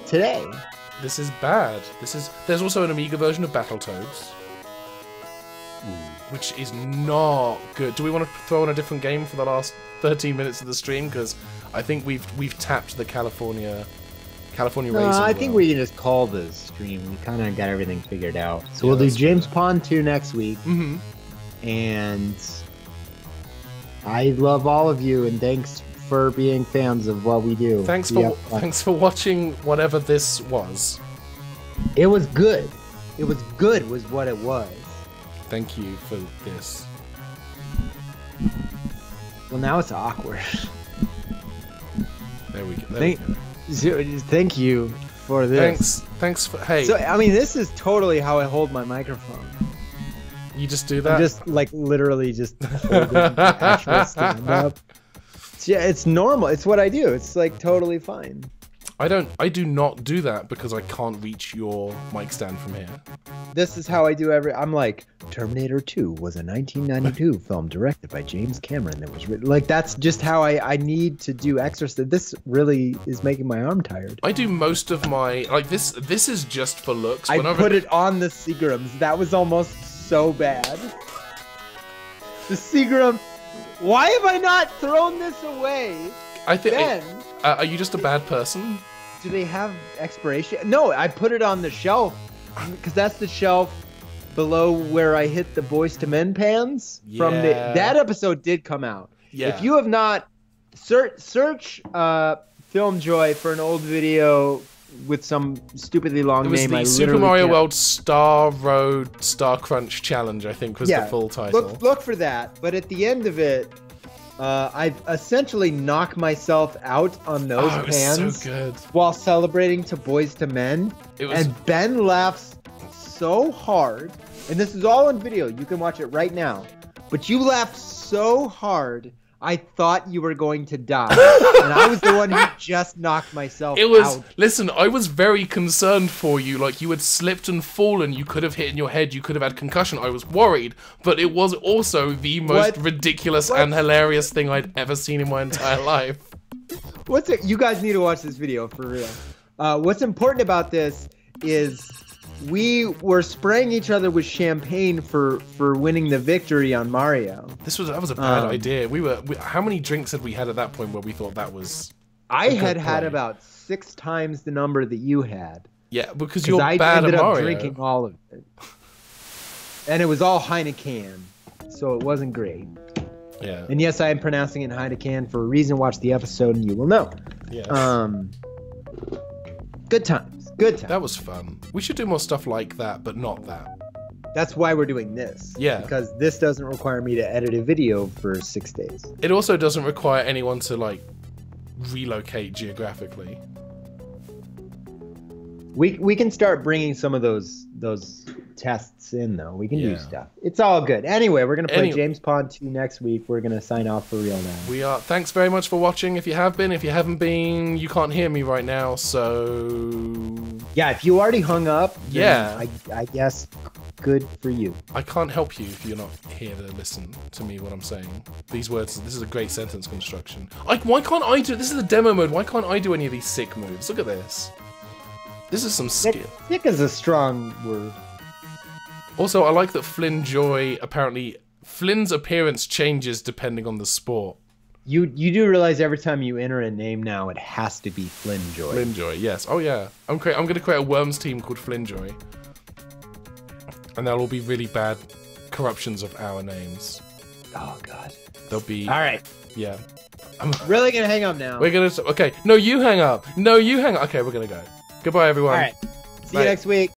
today. This is bad. There's also an Amiga version of Battletoads, which is not good. Do we want to throw in a different game for the last 13 minutes of the stream? Because I think we've tapped the California racing. I think we can just call the stream. We kind of got everything figured out. So we'll do James Pond 2 next week. Mm-hmm. And I love all of you, and thanks for being fans of what we do. Thanks for watching whatever this was. It was good. It was good was what it was. Thank you for this. Well, now it's awkward. There we go. Thank you for this. Thanks for, hey. So, I mean, this is totally how I hold my microphone. You just do that? I'm just, like, literally just holding the actual stand up. Yeah, it's normal. It's what I do. It's, like, totally fine. I do not do that because I can't reach your mic stand from here. This is how I do I'm like, Terminator 2 was a 1992 film directed by James Cameron that was written. Like, that's just how I need to do exercise. This really is making my arm tired. I do most of my, like, this is just for looks. I put it on the Seagrams. That was almost so bad. The Seagram. Why have I not thrown this away? I think. Are you just a bad person? Do they have expiration? No, I put it on the shelf because that's the shelf below where I hit the Boys to Men pans. From that episode did come out. Yeah. If you have not, search FilmJoy for an old video with some stupidly long name. It was the Super Mario World Star Road Star Crunch Challenge, I think, was the full title. Look for that. But at the end of it, I've essentially knocked myself out on those pans so while celebrating to Boys to Men. And Ben laughs so hard. And this is all on video. You can watch it right now. But you laughed so hard, I thought you were going to die. And I was the one who just knocked myself out. Listen, I was very concerned for you. Like, you had slipped and fallen. You could have hit in your head. You could have had concussion. I was worried. But it was also the most ridiculous and hilarious thing I'd ever seen in my entire life. You guys need to watch this video, for real. What's important about this is we were spraying each other with champagne for winning the victory on Mario. That was a bad idea. How many drinks had we had at that point where we thought that was? I had about 6 times the number that you had. Yeah, because you're bad at Mario. I ended up drinking all of it, and it was all Heineken, so it wasn't great. Yeah. And yes, I am pronouncing it Heineken for a reason. Watch the episode, and you will know. Yes. Good times. Good times. That was fun. We should do more stuff like that, but not that. That's why we're doing this. Yeah. Because this doesn't require me to edit a video for 6 days. It also doesn't require anyone to, like, relocate geographically. We can start bringing some of those tests in, though. We can do stuff. It's all good. Anyway, we're going to play James Pond 2 next week. We're going to sign off for real now. We are. Thanks very much for watching. If you have been, if you haven't been, you can't hear me right now, so... Yeah, if you already hung up, yeah, I guess good for you. I can't help you if you're not here to listen to me what I'm saying. These words, this is a great sentence construction. Why can't I do... This is the demo mode. Why can't I do any of these sick moves? Look at this. This is some skill. Sick is a strong word. Also, I like that FilmJoy, apparently, Flynn's appearance changes depending on the sport. You do realize every time you enter a name now, it has to be FilmJoy. FilmJoy, yes. Oh, yeah. I'm going to create a Worms team called FilmJoy. And they'll all be really bad corruptions of our names. Oh, God. They'll be... All right. Yeah. I'm really going to hang up now. We're going to... Okay. No, you hang up. No, you hang up. Okay, we're going to go. Goodbye, everyone. All right. See you next week.